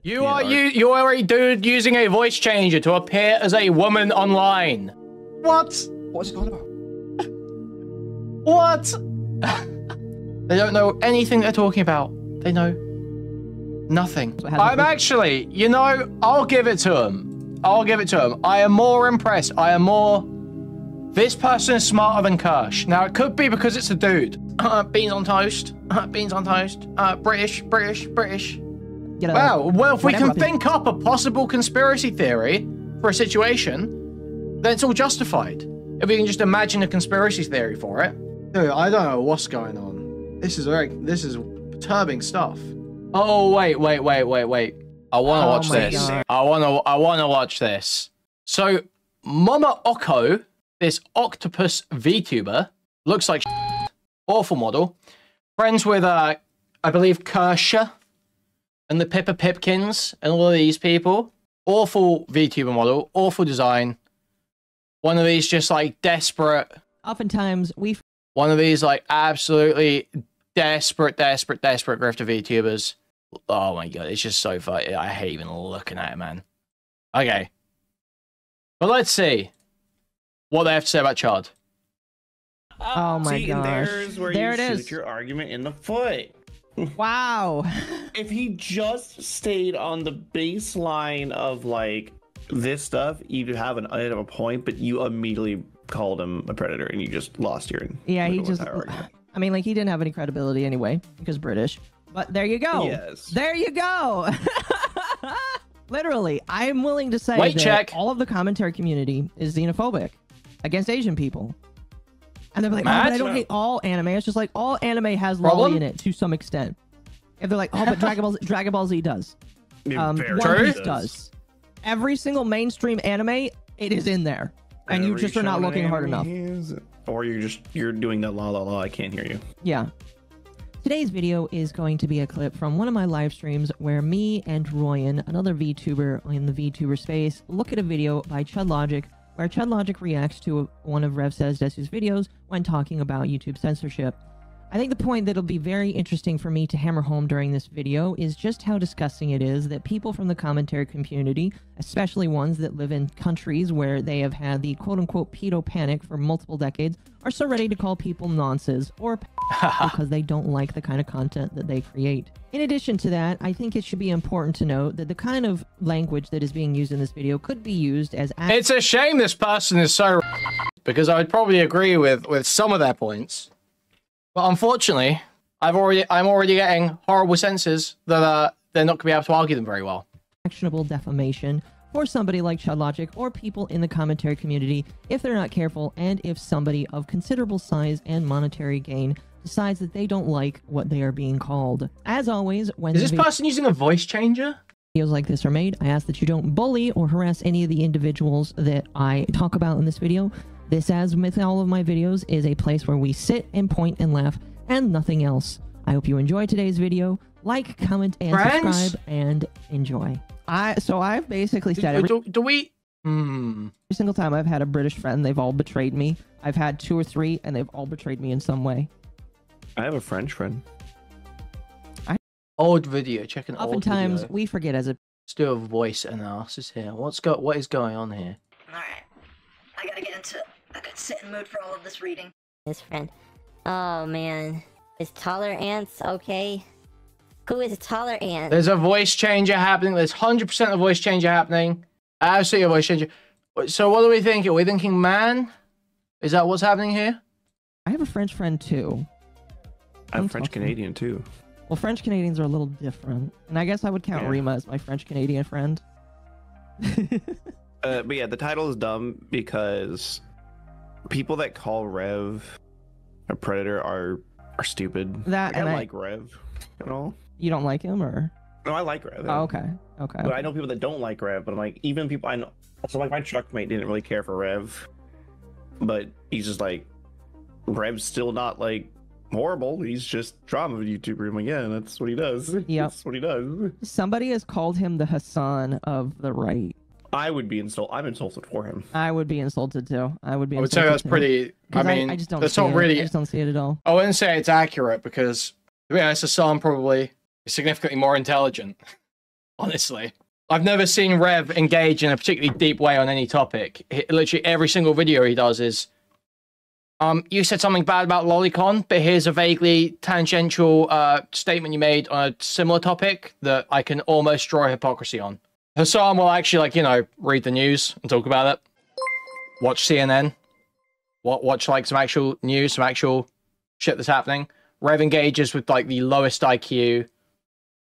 You are a dude using a voice changer to appear as a woman online. What? What's it on about? What? They don't know anything they're talking about. They know nothing. I'm actually, you know, I'll give it to them. I'll give it to them. I am more impressed. I am more... This person is smarter than Kirsch. Now, it could be because it's a dude. Beans on toast. Beans on toast. British. Wow, well, if we can think up a possible conspiracy theory for a situation, then it's all justified. If we can just imagine a conspiracy theory for it. Dude, I don't know what's going on. This is perturbing stuff. Oh, wait. I want to watch this. God. I want to watch this. So, Mama Oko, this octopus VTuber, looks like awful model. Friends with, I believe, Kersha and the Pippa Pipkins and all of these people. Awful VTuber model, awful design. One of these just like desperate. Oftentimes one of these like absolutely desperate grifter VTubers. Oh my god, it's just so funny. I hate even looking at it, man. Okay. But let's see what they have to say about Chud. Oh my gosh. There's where there you it shoot is. your argument in the foot. Wow. If he just stayed on the baseline of like this stuff, you'd have a point, but you immediately called him a predator and you just lost your he just I mean, like, he didn't have any credibility anyway because British. But there you go. Yes. There you go. Literally, I am willing to say that all of the commentary community is xenophobic against Asian people. And they're like, oh, but I don't hate all anime. It's just like all anime has lolly in it to some extent. If they're like, oh, but Dragon Ball Z does. One Piece does. Every single mainstream anime, it is in there. And you just are not looking hard enough. Or you're doing the la la la, I can't hear you. Yeah. Today's video is going to be a clip from one of my live streams where me and Royan, another VTuber in the VTuber space, look at a video by ChudLogic where ChudLogic reacts to one of RevSaysDesu's videos when talking about YouTube censorship. I think the point that'll be very interesting for me to hammer home during this video is just how disgusting it is that people from the commentary community, especially ones that live in countries where they have had the quote-unquote pedo panic for multiple decades, are so ready to call people nonces or because they don't like the kind of content that they create. In addition to that, I think it should be important to note that the kind of language that is being used in this video could be used as... It's a shame this person is so... because I would probably agree with some of their points. But unfortunately, I'm already getting horrible senses that they're not going to be able to argue them very well. Actionable defamation for somebody like ChudLogic or people in the commentary community if they're not careful, and if somebody of considerable size and monetary gain decides that they don't like what they are being called. As always, when is this person using a voice changer? Videos like this are made, I ask that you don't bully or harass any of the individuals that I talk about in this video. This, as with all of my videos, is a place where we sit and point and laugh and nothing else. I hope you enjoyed today's video. Like, comment, and subscribe, and enjoy. So I've basically said every single time I've had a British friend, they've all betrayed me. I've had 2 or 3, and they've all betrayed me in some way. I have a French friend. Old video, check an old video. Oftentimes, we forget as a... Let's do a voice analysis here. What is going on here? Alright. I gotta get into... I gotta sit in the mood for all of this reading. His friend. Oh man. Is taller ants okay? Who is a taller ant? There's a voice changer happening. There's 100% a voice changer happening. Absolutely a voice changer. So what are we thinking? Are we thinking man? Is that what's happening here? I have a French friend too. I'm French Canadian too. Well, French Canadians are a little different. And I guess I would count Rima as my French Canadian friend. But yeah, the title is dumb because people that call Rev a predator are stupid. That, like, I like Rev and all. You don't like him, or? No, I like Rev. Oh, okay. But I know people that don't like Rev, but I'm like, even people I know. So like my truck mate didn't really care for Rev, but he's just like, Rev's still not like horrible. He's just drama YouTuber. I'm like, yeah, that's what he does. Yep. That's what he does. Somebody has called him the Hassan of the right. I would be insulted. I'm insulted for him. I would be insulted too. I would say that's pretty. I mean, I just don't. That's not really. I just don't see it at all. I wouldn't say it's accurate because, to be honest, Hassan probably is significantly more intelligent. Honestly. I've never seen Rev engage in a particularly deep way on any topic. Literally every single video he does is, you said something bad about Lolicon, but here's a vaguely tangential statement you made on a similar topic that I can almost draw hypocrisy on. Hassan will actually, like, you know, read the news and talk about it. Watch CNN. Watch, like, some actual news, some actual shit that's happening. Rev engages with, like, the lowest IQ,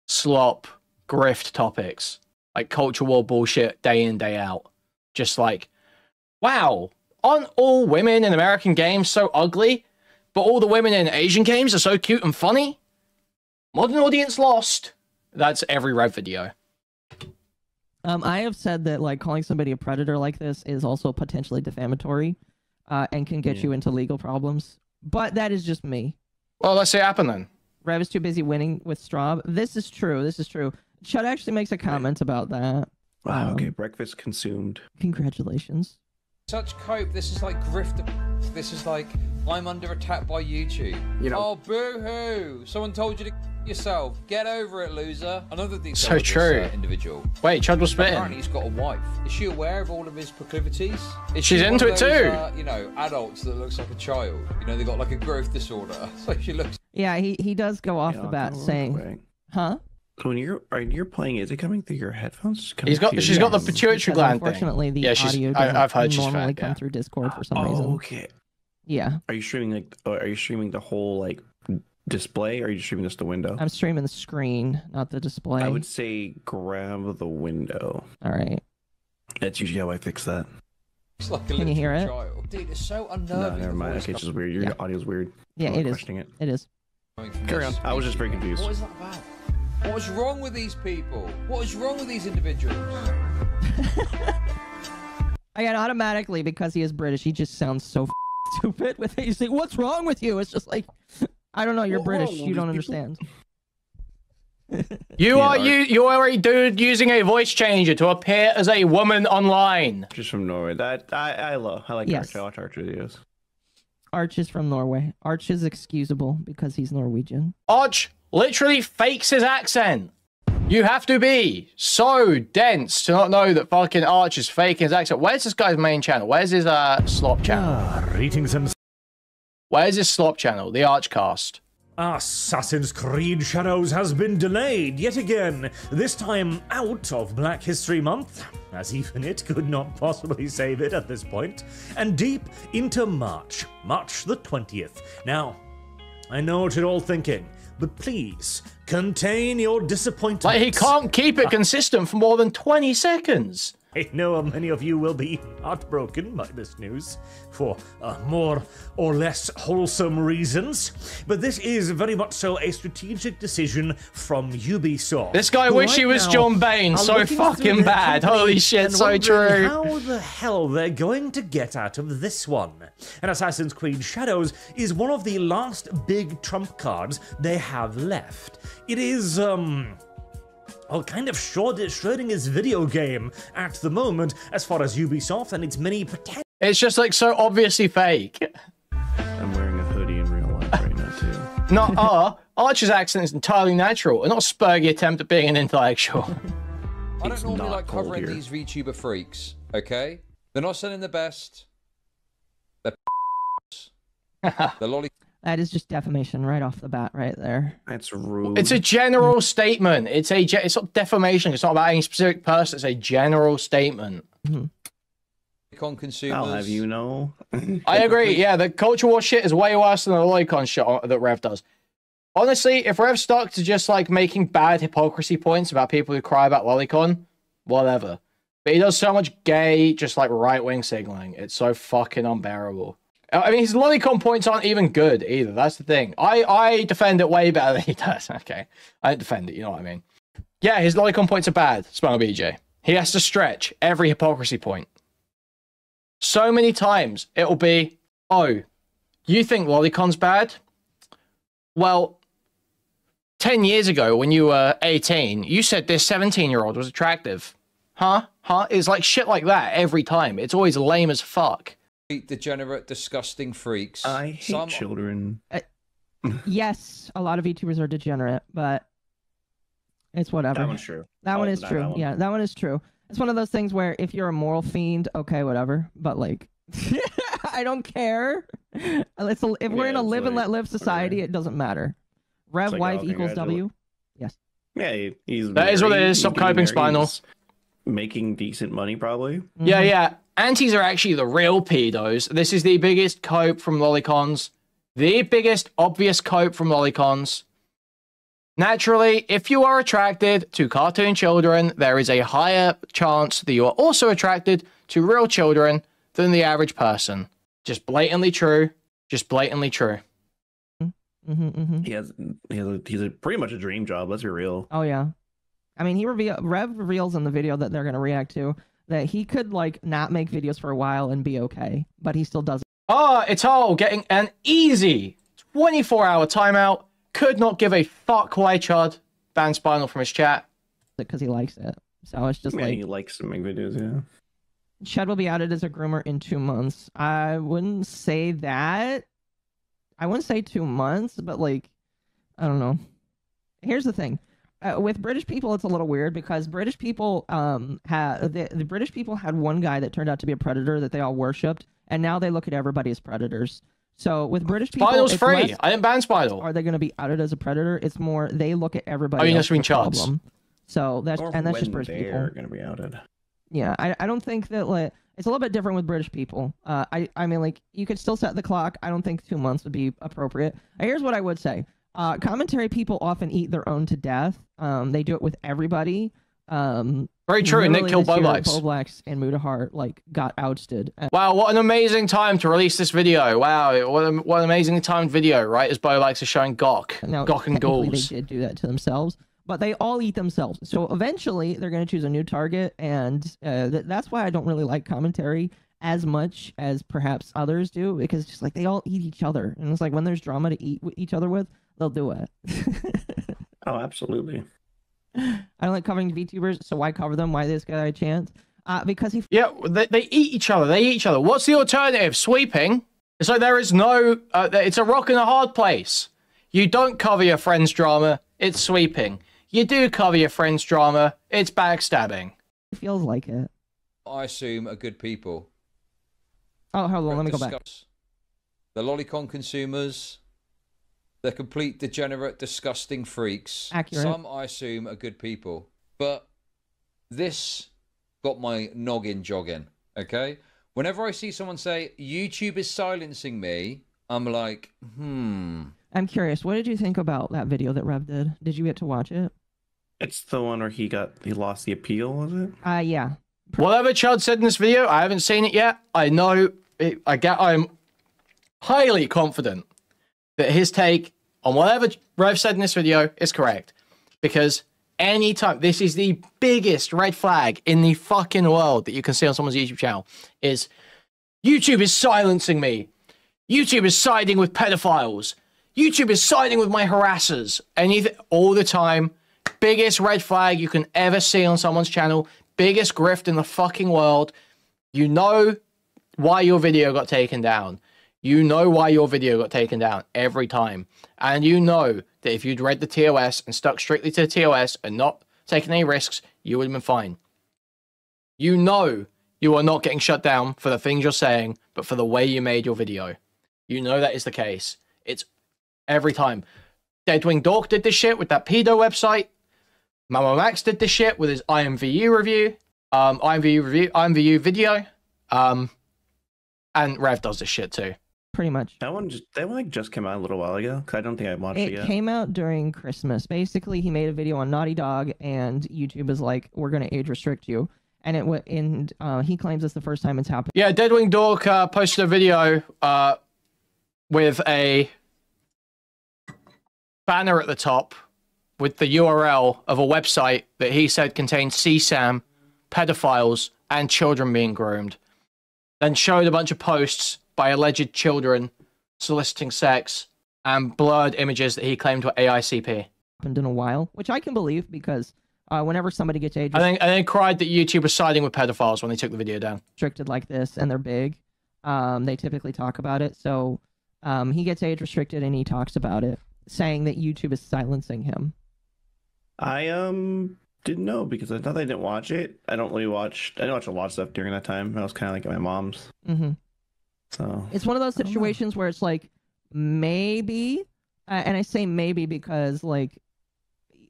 slop, grift topics. Like, culture war bullshit day in, day out. Just like, wow, aren't all women in American games so ugly? But all the women in Asian games are so cute and funny? Modern audience lost. That's every Rev video. I have said that, like, calling somebody a predator like this is also potentially defamatory, and can get you into legal problems. But that is just me. Well, let's see it happen then. Rev is too busy winning with Straub. This is true. This is true. Chud actually makes a comment about that. Wow, okay, breakfast consumed. Congratulations. Such cope. This is like grift. This is like, I'm under attack by YouTube. You know. Oh, boo-hoo. Someone told you to yourself. Get over it, loser. Another detail So of this, true. Individual. Wait, Chud was Apparently spitting. he's got a wife. Is she aware of all of his proclivities? Is She's she one into of it those, too. You know, adults that looks like a child. You know, they got like a growth disorder. So she looks. Yeah, he does go off the bat saying, huh? So when you're playing, is it coming through your headphones? She's got the pituitary Because gland thing. unfortunately, the Yeah, audio I've heard doesn't she's normally fat, come yeah. through Discord for some reason. Okay. Yeah. Are you streaming the whole like display, or are you streaming just the window? I'm streaming the screen, not the display. I would say grab the window. All right. That's usually how I fix that. It's like a Can you hear it? child. Dude, it's so No, unnerving. never the mind. voice Okay, it's just weird. Your audio's weird. Yeah, I'm it is. questioning it. It is. coming from Carry this on. I was just very confused. What is that about? What is wrong with these people? What is wrong with these individuals? Again, automatically, because he is British, he just sounds so stupid with it. You say, what's wrong with you? It's just like, I don't know, you're What's British, wrong with you don't these people? understand. You are a dude using a voice changer to appear as a woman online. Just from Norway. That I love. I like Yes. Arch. I watch Arch videos. Arch is from Norway. Arch is excusable because he's Norwegian. Arch literally fakes his accent. You have to be so dense to not know that fucking Arch is faking his accent. Where's this guy's main channel? Where's his slop channel? Greetings and Where's his slop channel? The Archcast. Assassin's Creed Shadows has been delayed yet again, this time out of Black History Month, as even it could not possibly save it at this point, and deep into March the 20th. Now, I know what you're all thinking, but please, contain your disappointment. Like, he can't keep it consistent for more than 20 seconds. I know many of you will be heartbroken by this news for more or less wholesome reasons, but this is very much so a strategic decision from Ubisoft. This guy who wish he right was now John Bain. are So looking through fucking their bad. company Holy shit, and so wondering true. How the hell they're going to get out of this one? And Assassin's Creed Shadows is one of the last big trump cards they have left. It is, kind of Schrodinger's video game at the moment, as far as Ubisoft and its many potential. It's just like so obviously fake. I'm wearing a hoodie in real life right now too. Not Archer's accent is entirely natural and not a spurgy attempt at being an intellectual. I don't It's normally not like cold covering here. these VTuber freaks, okay? They're not selling the best. They're they're lolly. That is just defamation right off the bat right there. That's rude. It's a general statement. It's not defamation. It's not about any specific person. It's a general statement. Con consumers. I'll have you know. I agree. Yeah, the culture war shit is way worse than the Lolicon shit that Rev does. Honestly, if Rev stuck to just like making bad hypocrisy points about people who cry about Lolicon, whatever. But he does so much gay, just like right-wing signaling. It's so fucking unbearable. I mean, his Lolicon points aren't even good either. That's the thing. I defend it way better than he does. Okay, I don't defend it. You know what I mean? Yeah, his Lolicon points are bad. Spinal BJ. He has to stretch every hypocrisy point. So many times it'll be, oh, you think Lolicon's bad? Well, 10 years ago when you were 18, you said this 17-year-old was attractive. Huh? It's like shit like that every time. It's always lame as fuck. Degenerate, disgusting freaks. I hate children. Yes, a lot of VTubers are degenerate, but It's whatever. That one's true. That one I'll is deny true. that one. Yeah, that one is true. It's one of those things where if you're a moral fiend, okay, whatever. But like, I don't care. If we're in a it's live and like, let live society, whatever. it doesn't matter. Rev like, wife oh, equals W. Yes. Yeah, he's That is what it married, is. he's Stop getting coping, married, Spinal. he's making decent money, probably. Yeah, yeah. Aunties are actually the real pedos. This is the biggest cope from lolicons. The biggest obvious cope from lolicons. Naturally, if you are attracted to cartoon children, there is a higher chance that you are also attracted to real children than the average person. Just blatantly true. Just blatantly true. He's pretty much a dream job. Let's be real. Oh yeah. I mean, Rev reveals in the video that they're gonna react to that he could like not make videos for a while and be okay, but he still does it. Oh, it's all getting an easy 24-hour timeout. Could not give a fuck why Chud banned Spinal from his chat. Because he likes it. So it's just Yeah, like he likes to make videos, yeah. Chud will be outed as a groomer in 2 months. I wouldn't say that. I wouldn't say 2 months, but like, I don't know. Here's the thing. With British people, it's a little weird because British people the British people had one guy that turned out to be a predator that they all worshipped, and now they look at everybody as predators. So with British people, Spinal's it's free. less, I didn't ban Spinal. are they going to be outed as a predator? It's more they look at everybody. Oh, you else must mean as a Chuds. problem. So that's Or just when British people. they're gonna be outed. Yeah, I don't think that like it's a little bit different with British people. I mean like you could still set the clock. I don't think 2 months would be appropriate. Here's what I would say. Commentary people often eat their own to death. They do it with everybody. Very true. Nick killed Boblax. Boblax and Mudahart like got ousted. Wow, what an amazing time to release this video. Wow, what an amazing timed video, right? As Boblax is showing Gok. Now, Gok and technically Ghouls. they did do that to themselves, but they all eat themselves. So eventually they're going to choose a new target, and that's why I don't really like commentary as much as perhaps others do, because just like they all eat each other, and it's like when there's drama to eat each other with, they'll do it. Oh, absolutely. I don't like covering VTubers, so why cover them? Why this guy a chance? Because he. Yeah, they eat each other. They eat each other. What's the alternative? Sweeping? It's like there is no... it's a rock and a hard place. You don't cover your friend's drama. It's sweeping. You do cover your friend's drama. It's backstabbing. feels like it. I assume are good people. Oh, hold on, let me go back. The lolicon consumers, they're complete degenerate, disgusting freaks. Accurate. Some, I assume, are good people. But this got my noggin jogging, okay? Whenever I see someone say, YouTube is silencing me, I'm like, I'm curious, what did you think about that video that Rev did? Did you get to watch it? It's the one where he lost the appeal, was it? Yeah. Whatever Chud said in this video, I haven't seen it yet. I know, I'm highly confident that his take on whatever Rev said in this video is correct. Because anytime, this is the biggest red flag in the fucking world that you can see on someone's YouTube channel, is YouTube is silencing me. YouTube is siding with pedophiles. YouTube is siding with my harassers. All the time. Biggest red flag you can ever see on someone's channel. Biggest grift in the fucking world. You know why your video got taken down. You know why your video got taken down every time. And you know that if you'd read the TOS and stuck strictly to the TOS and not taken any risks, you would have been fine. You know you are not getting shut down for the things you're saying, but for the way you made your video. You know that is the case. It's every time. Deadwing Dork did this shit with that pedo website. Mama Max did this shit with his IMVU review. IMVU video. And Rev does this shit too. Pretty much. That one just came out a little while ago, because I don't think I watched it yet. It came out during Christmas. Basically, he made a video on Naughty Dog, and YouTube is like, we're going to age restrict you. And he claims it's the first time it's happened. Yeah, Deadwing Dork posted a video with a banner at the top with the URL of a website that he said contained CSAM, pedophiles, and children being groomed. Then showed a bunch of posts by alleged children soliciting sex and blurred images that he claimed were AICP. Happened in a while, which I can believe because whenever somebody gets age And then cried that YouTube was siding with pedophiles when they took the video down. restricted like this and they're big, they typically talk about it. So he gets age restricted and he talks about it, saying that YouTube is silencing him. I didn't know because I thought I didn't watch it. I didn't watch a lot of stuff during that time. I was kind of like at my mom's. Mm-hmm. So it's one of those situations where it's like maybe, and I say maybe because like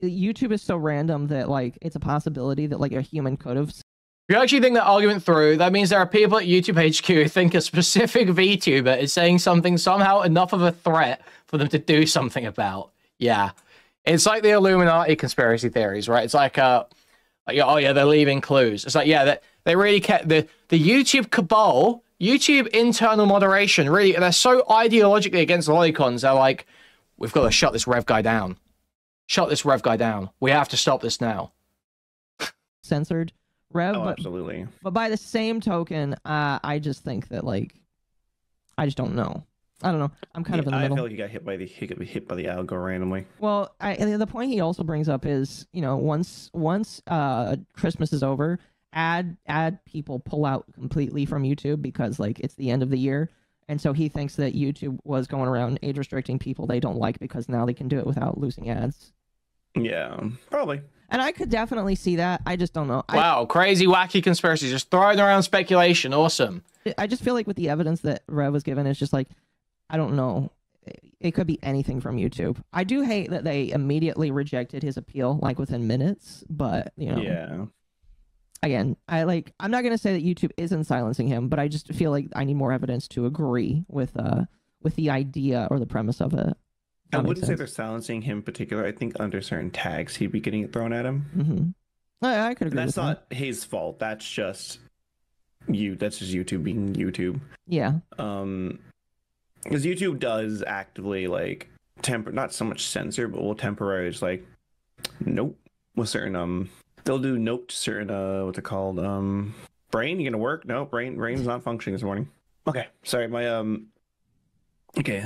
YouTube is so random that like it's a possibility that like a human could have. If you actually think that argument through, that means there are people at YouTube HQ who think a specific VTuber is saying something somehow enough of a threat for them to do something about. Yeah. It's like the Illuminati conspiracy theories, right? It's like, oh yeah, they're leaving clues. It's like, yeah, they really kept the YouTube cabal, YouTube internal moderation, really, they're so ideologically against lolicons. They're like, we've got to shut this Rev guy down. Shut this Rev guy down. We have to stop this now. Censored Rev, oh, but, absolutely. But by the same token, I just think that like, I just don't know. I don't know. I'm kind of in the middle. I feel like he got hit by the algo randomly. Well, the point he also brings up is, you know, once Christmas is over, ad people pull out completely from YouTube because like it's the end of the year, and so he thinks that YouTube was going around age restricting people they don't like because now they can do it without losing ads. Yeah, probably. And I could definitely see that. I just don't know. Wow, crazy, wacky conspiracies, just throwing around speculation. Awesome. I just feel like with the evidence that Rev was given, it's just like, I don't know. It could be anything from YouTube. I do hate that they immediately rejected his appeal, like within minutes, but, you know. Yeah. Again, I'm not going to say that YouTube isn't silencing him, but I just feel like I need more evidence to agree with the idea or the premise of it. I wouldn't say they're silencing him in particular. I think under certain tags, he'd be getting it thrown at him. Mm-hmm. I could agree with that. That's not his fault. That's just YouTube being YouTube. Yeah. Because YouTube does actively like not so much censor, but will temporarily just like nope with certain they'll do note to certain what's it called brain, you gonna work? No, brain's not functioning this morning. Okay, sorry, my okay,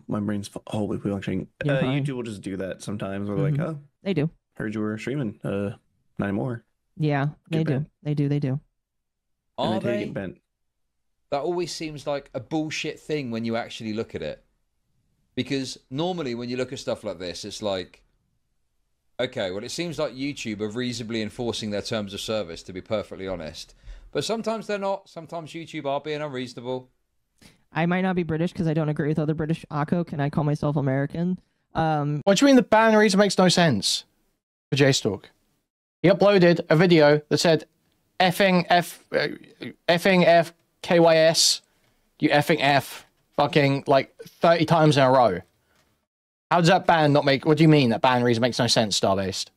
my brain's wholly functioning. YouTube will just do that sometimes. We're like, oh, they do. Heard you were streaming. Not anymore. Yeah, they do. They do. Are they? Get bent. That always seems like a bullshit thing when you actually look at it. Because normally when you look at stuff like this, it's like, okay, well, it seems like YouTube are reasonably enforcing their terms of service, to be perfectly honest. But sometimes they're not. Sometimes YouTube are being unreasonable. I might not be British because I don't agree with other British Akko. Can I call myself American? What do you mean the ban reason makes no sense for JStalk? He uploaded a video that said, effing F KYS, you effing F, fucking like 30 times in a row. How does that ban not make? What do you mean that ban reason makes no sense, Starbased?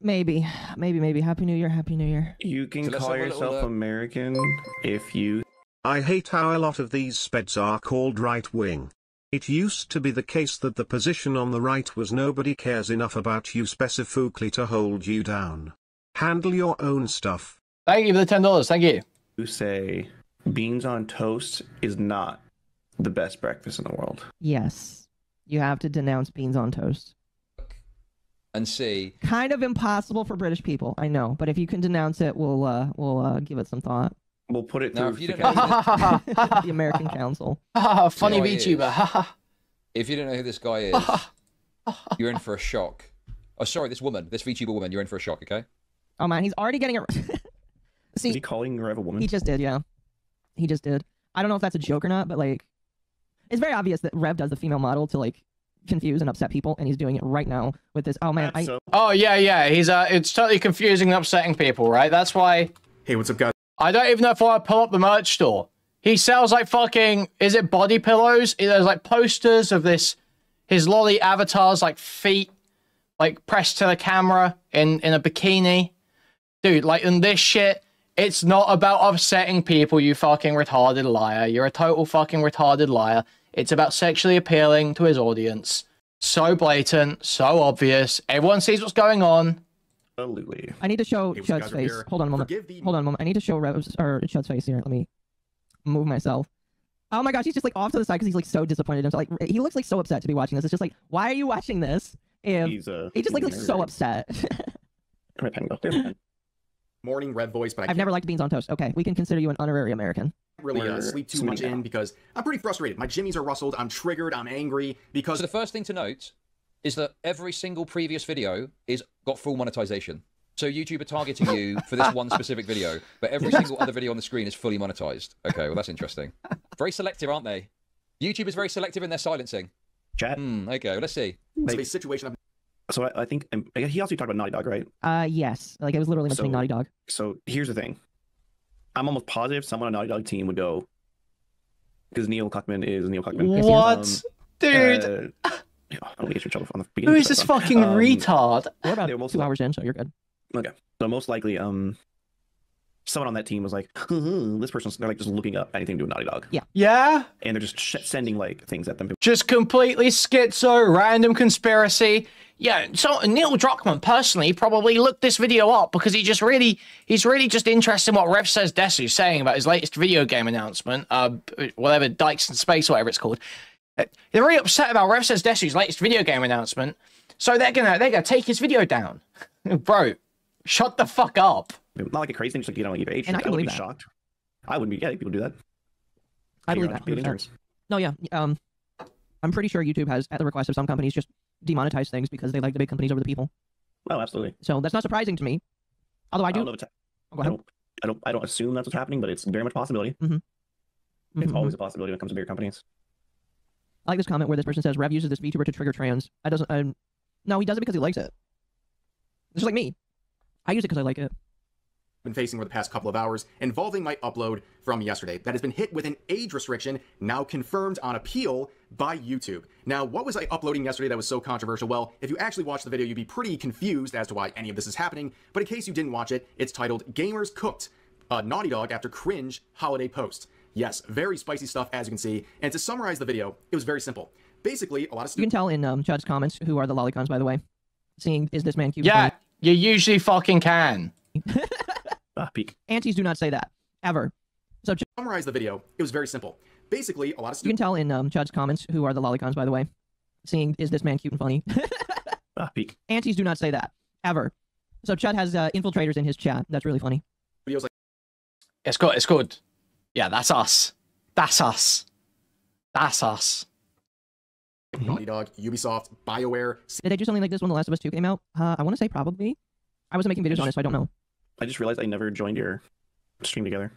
Maybe. Happy New Year. You can call yourself American if you. I hate how a lot of these speds are called right wing. It used to be the case that the position on the right was nobody cares enough about you specifically to hold you down. Handle your own stuff. Thank you for the $10. Thank you. You say beans on toast is not the best breakfast in the world. Yes. You have to denounce beans on toast. And see. Kind of impossible for British people, I know. But if you can denounce it, we'll give it some thought. We'll put it through the American Council. Funny VTuber. If you don't know who this guy is, you're in for a shock. Oh, sorry, this VTuber woman, you're in for a shock, okay? Oh man, he's already getting it. See, is he calling Rev a woman? He just did, yeah. He just did. I don't know if that's a joke or not, but like, it's very obvious that Rev does the female model to like confuse and upset people, and he's doing it right now with this. Oh man, Oh yeah. He's it's totally confusing and upsetting people, right? That's why. Hey, what's up, guys? I don't even know if I want to pull up the merch store. He sells like fucking, is it body pillows? There's like posters of his lolly avatars, like feet, like pressed to the camera in a bikini. Dude, like in this shit, it's not about upsetting people, you fucking retarded liar. You're a total fucking retarded liar. It's about sexually appealing to his audience. So blatant, so obvious. Everyone sees what's going on. Absolutely. I need to show Chud's face. Hold on a moment. I need to show Chud's face here. Let me move myself. Oh my gosh, he's just like off to the side because he's like so disappointed. And so, like, he looks like so upset to be watching this. It's just like, why are you watching this? If he just looks like so upset. Morning, Rev Voice, but I've never liked beans on toast. Okay, we can consider you an honorary American. Really sleep too much in because I'm pretty frustrated. My jimmies are rustled. I'm triggered. I'm angry because. So the first thing to note is that every single previous video is got full monetization. So YouTube are targeting you for this one specific video, but every single other video on the screen is fully monetized. Okay, well, that's interesting. Very selective, aren't they? YouTube is very selective in their silencing. Chat. Okay, well, let's see. Like, a situation. So I think he also talked about Naughty Dog, right? Yes. Like, it was literally mentioning Naughty Dog. So here's the thing. I'm almost positive someone on Naughty Dog team would go, because Neil Cuckman is Neil Cuckman. What? Dude. I don't get your trouble on the Who beginning. is this fucking retard? We're about 2 hours in, so you're good. Okay. So most likely, someone on that team was like, this person's, they're like just looking up anything to do with Naughty Dog. Yeah. Yeah? And they're just sending like things at them. Just completely schizo, random conspiracy. Yeah, so Neil Druckmann personally probably looked this video up because he's really just interested in what RevSaysDesu is saying about his latest video game announcement, whatever, Dykes in Space, whatever it's called. They're really upset about RevSaysDesu's latest video game announcement, so they're gonna take his video down. Bro, shut the fuck up. Not like a crazy thing, just like, you know, like, age. And I can believe that. Shocked. I wouldn't be. Yeah, people do that. I believe that. 100%. No, yeah. I'm pretty sure YouTube has, at the request of some companies, just demonetized things because they like the big companies over the people. Oh, absolutely. So that's not surprising to me. Although I do. I don't assume that's what's happening, but it's very much a possibility. It's always a possibility when it comes to bigger companies. I like this comment where this person says Rev uses this VTuber to trigger trans. No, he does it because he likes it. It's just like me. I use it because I like it. Been facing over the past couple of hours involving my upload from yesterday that has been hit with an age restriction now confirmed on appeal by YouTube. Now, what was I uploading yesterday that was so controversial? Well, if you actually watch the video, you'd be pretty confused as to why any of this is happening, but in case you didn't watch it, it's titled Gamers Cooked, Naughty Dog After Cringe Holiday Post. Yes, very spicy stuff, as you can see, and to summarize the video, it was very simple. Basically, a lot of You can tell in Chud's comments who are the lolicons, by the way. Seeing, is this man cute? Yeah, you usually fucking can. Peak. Aunties do not say that. Ever. So to summarize the video, it was very simple. Basically, a lot of You can tell in Chud's comments who are the lolicons, by the way. Seeing, is this man cute and funny? Peak. Aunties do not say that. Ever. So Chud has infiltrators in his chat. That's really funny. Videos like It's good. Yeah, that's us. That's us. That's us. Naughty Dog, Ubisoft, BioWare. Did they do something like this when The Last of Us 2 came out? I want to say probably. I wasn't making videos on it, so I don't know. I just realized I never joined your stream together.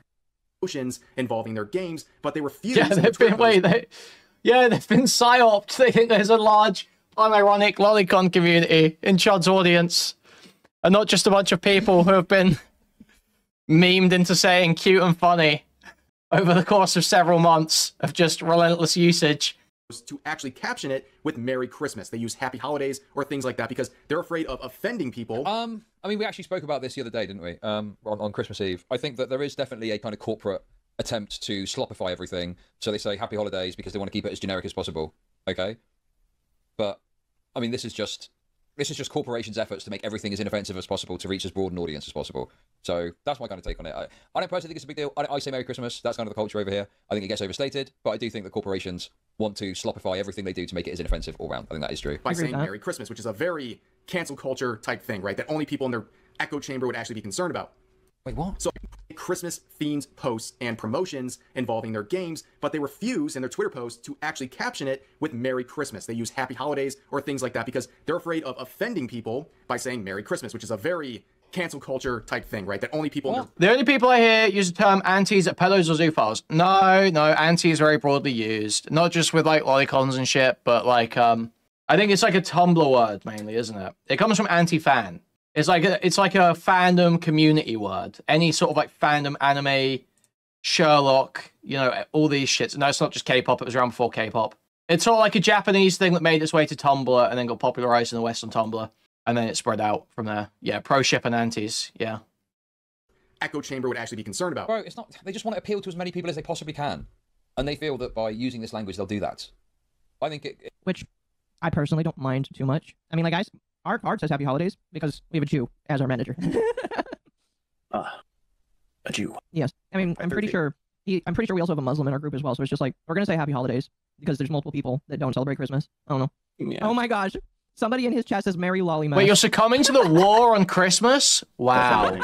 Emotions involving their games, but they refuse. Yeah, they've been they've been psyoped. They think there's a large, unironic lolicon community in Chud's audience, and not just a bunch of people who have been memed into saying cute and funny over the course of several months of just relentless usage. To actually caption it with Merry Christmas. They use Happy Holidays or things like that because they're afraid of offending people. I mean, we actually spoke about this the other day, didn't we? On Christmas Eve. I think that there is definitely a kind of corporate attempt to slopify everything. So they say Happy Holidays because they want to keep it as generic as possible. Okay? But, I mean, this is just corporations' efforts to make everything as inoffensive as possible to reach as broad an audience as possible. So that's my kind of take on it. I don't personally think it's a big deal. I say Merry Christmas. That's kind of the culture over here. I think it gets overstated, but I do think that corporations want to slopify everything they do to make it as inoffensive all round. I think that is true. By saying Merry Christmas, which is a very cancel culture type thing, right? That only people in their echo chamber would actually be concerned about. Wait, what? So Christmas themed posts and promotions involving their games, but they refuse in their Twitter posts to actually caption it with Merry Christmas. They use Happy Holidays or things like that because they're afraid of offending people by saying Merry Christmas, which is a very cancel culture type thing, right? That only people... The only people I hear use the term antis are pedos or zoophiles. No, anti is very broadly used. Not just with, like, lolicons and shit, but, like, I think it's, like, a Tumblr word, mainly, isn't it? It comes from anti-fan. It's like a fandom community word. Any sort of, like, fandom anime, Sherlock, you know, all these shits. No, it's not just K-pop. It was around before K-pop. It's sort of like a Japanese thing that made its way to Tumblr and then got popularized in the West on Tumblr. And then it spread out from there. Yeah, pro-ship and antis, yeah. Echo chamber would actually be concerned about. Bro, it's not... They just want to appeal to as many people as they possibly can. And they feel that by using this language, they'll do that. I think it... Which I personally don't mind too much. I mean, like, guys, our card says Happy Holidays because we have a Jew as our manager. A Jew. Yes. I mean, I'm pretty sure we also have a Muslim in our group as well. So it's just like, we're going to say Happy Holidays because there's multiple people that don't celebrate Christmas. I don't know. Yeah. Oh my gosh. Somebody in his chat says Merry Lollymas. Wait, you're succumbing to the war on Christmas? Wow.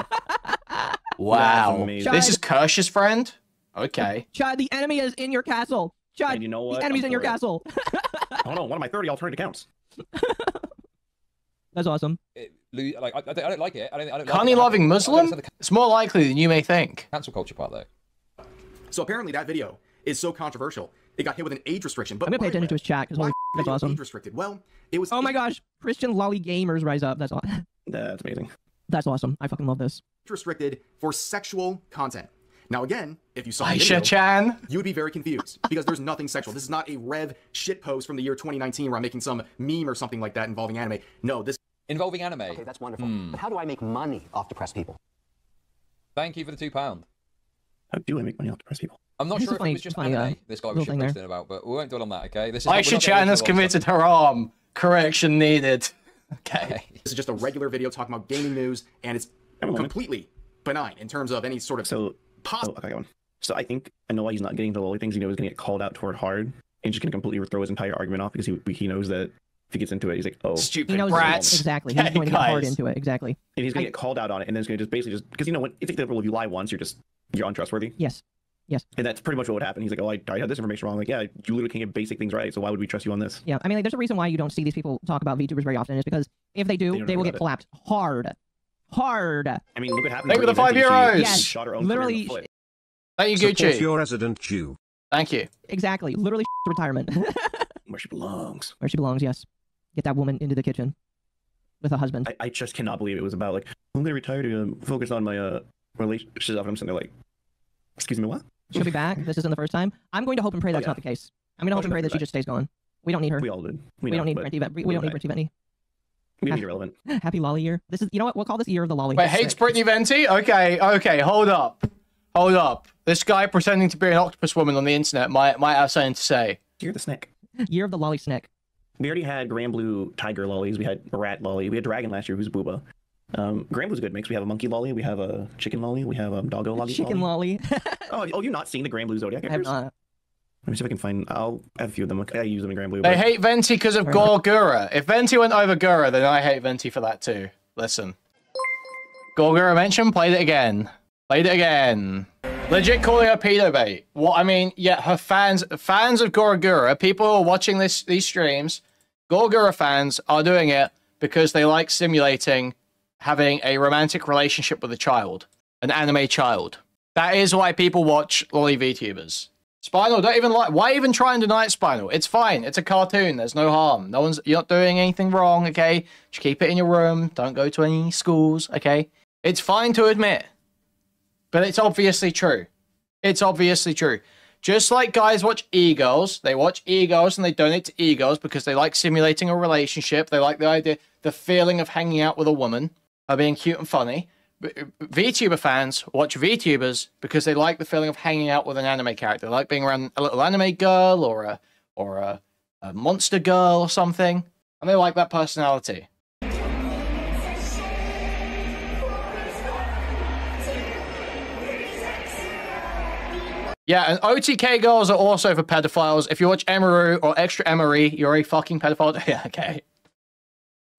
Wow. This is Kirsch's friend? Okay. Chud, the enemy is in your castle. Chud, and you know what? the enemy's in your castle. Oh no, one of my 30 alternative accounts. That's awesome. Like, I don't like it. I don't Cunny loving Muslim? It's more likely than you may think. Cancel culture part, though. So apparently that video is so controversial, it got hit with an age restriction. But I'm gonna pay attention to his chat, because holy that's awesome. Age restricted. Well, it was. Oh my gosh, Christian lolly gamers rise up. That's awesome. That's amazing. That's awesome. I fucking love this. Restricted for sexual content. Now again, if you saw the Aisha video, Chan, you would be very confused because there's nothing sexual. This is not a Rev shit post from the year 2019 where I'm making some meme or something like that involving anime. No, this involving anime. Okay, that's wonderful. But how do I make money off depressed people? Thank you for the £2. How do I make money off depressed people? I'm not sure if it was just anime this guy was shitposting about, but we won't dwell on that, okay? This is Aisha Chan has committed haram. Correction needed. Okay. This is just a regular video talking about gaming news, and it's completely benign in terms of any sort of So I think I know why he's not getting the lolly things. He knows he's gonna get called out toward hard, and just gonna completely throw his entire argument off because he knows that if he gets into it, he's like, oh, stupid he knows brats. Exactly. He's going to get hard into it. Exactly. And he's gonna get called out on it, and then it's gonna just basically because you know when it's like if you lie once, you're untrustworthy. Yes. Yes. And that's pretty much what would happen. He's like, oh, I had this information wrong. I'm like, yeah, you literally can't get basic things right, so why would we trust you on this? Yeah, I mean, like, there's a reason why you don't see these people talk about VTubers very often. Is because if they do, they will get clapped hard. Hard. I mean, look what happened. Thank you for the €5. Yes. Shot her own Literally. Thank you, Support Gucci. your resident Jew. Thank you. Exactly. Literally retirement. Where she belongs. Where she belongs, yes. Get that woman into the kitchen with a husband. I just cannot believe it was about, like, I'm going to retire to focus on my relationship stuff. And I'm sitting there like, excuse me, what? She'll be back. This isn't the first time. I'm going to hope and pray that's not the case. I'm going to hope and pray that she just stays gone. We don't need her. We all did. We don't need Brenty. We don't need Brenty Ventney. We need irrelevant. Happy lolly year. This is, you know what? We'll call this year of the lolly. Wait, hates Brittany Venti? Okay, hold up. Hold up. This guy pretending to be an octopus woman on the internet might have something to say. You're the snake. Year of the lolly snake. We already had Grand Blue Tiger lollies. We had a rat lolly. We had Dragon last year, who's Booba. Grand Blue's a good mix. We have a monkey lolly. We have a chicken lolly. We have a doggo lolly. Chicken lolly. Oh, you've not seen the Grand Blue Zodiac characters? I have not. Let me see if I can find. I'll have a few of them. I use them in Grand Blue. They hate Venti because of Gorgura. If Venti went over Gura, then I hate Venti for that too. Listen. Gorgura mentioned, played it again. Played it again. Legit calling her pedo bait. What I mean, yeah, her fans of Gorgura, people who are watching these streams, Gorgura fans are doing it because they like simulating having a romantic relationship with a child, an anime child. That is why people watch lolly VTubers. Spinal, don't even like. Why even try and deny it, Spinal? It's fine. It's a cartoon. There's no harm. You're not doing anything wrong. Okay, just keep it in your room. Don't go to any schools. Okay, it's fine to admit, but it's obviously true. It's obviously true. Just like guys watch e-girls, they watch e-girls and they donate to e-girls because they like simulating a relationship. They like the idea, the feeling of hanging out with a woman, of being cute and funny. VTuber fans watch VTubers because they like the feeling of hanging out with an anime character. They like being around a little anime girl or a monster girl or something, and they like that personality. Yeah, and OTK girls are also for pedophiles. If you watch Emaru or Extra Emery, you're a fucking pedophile. Yeah, okay.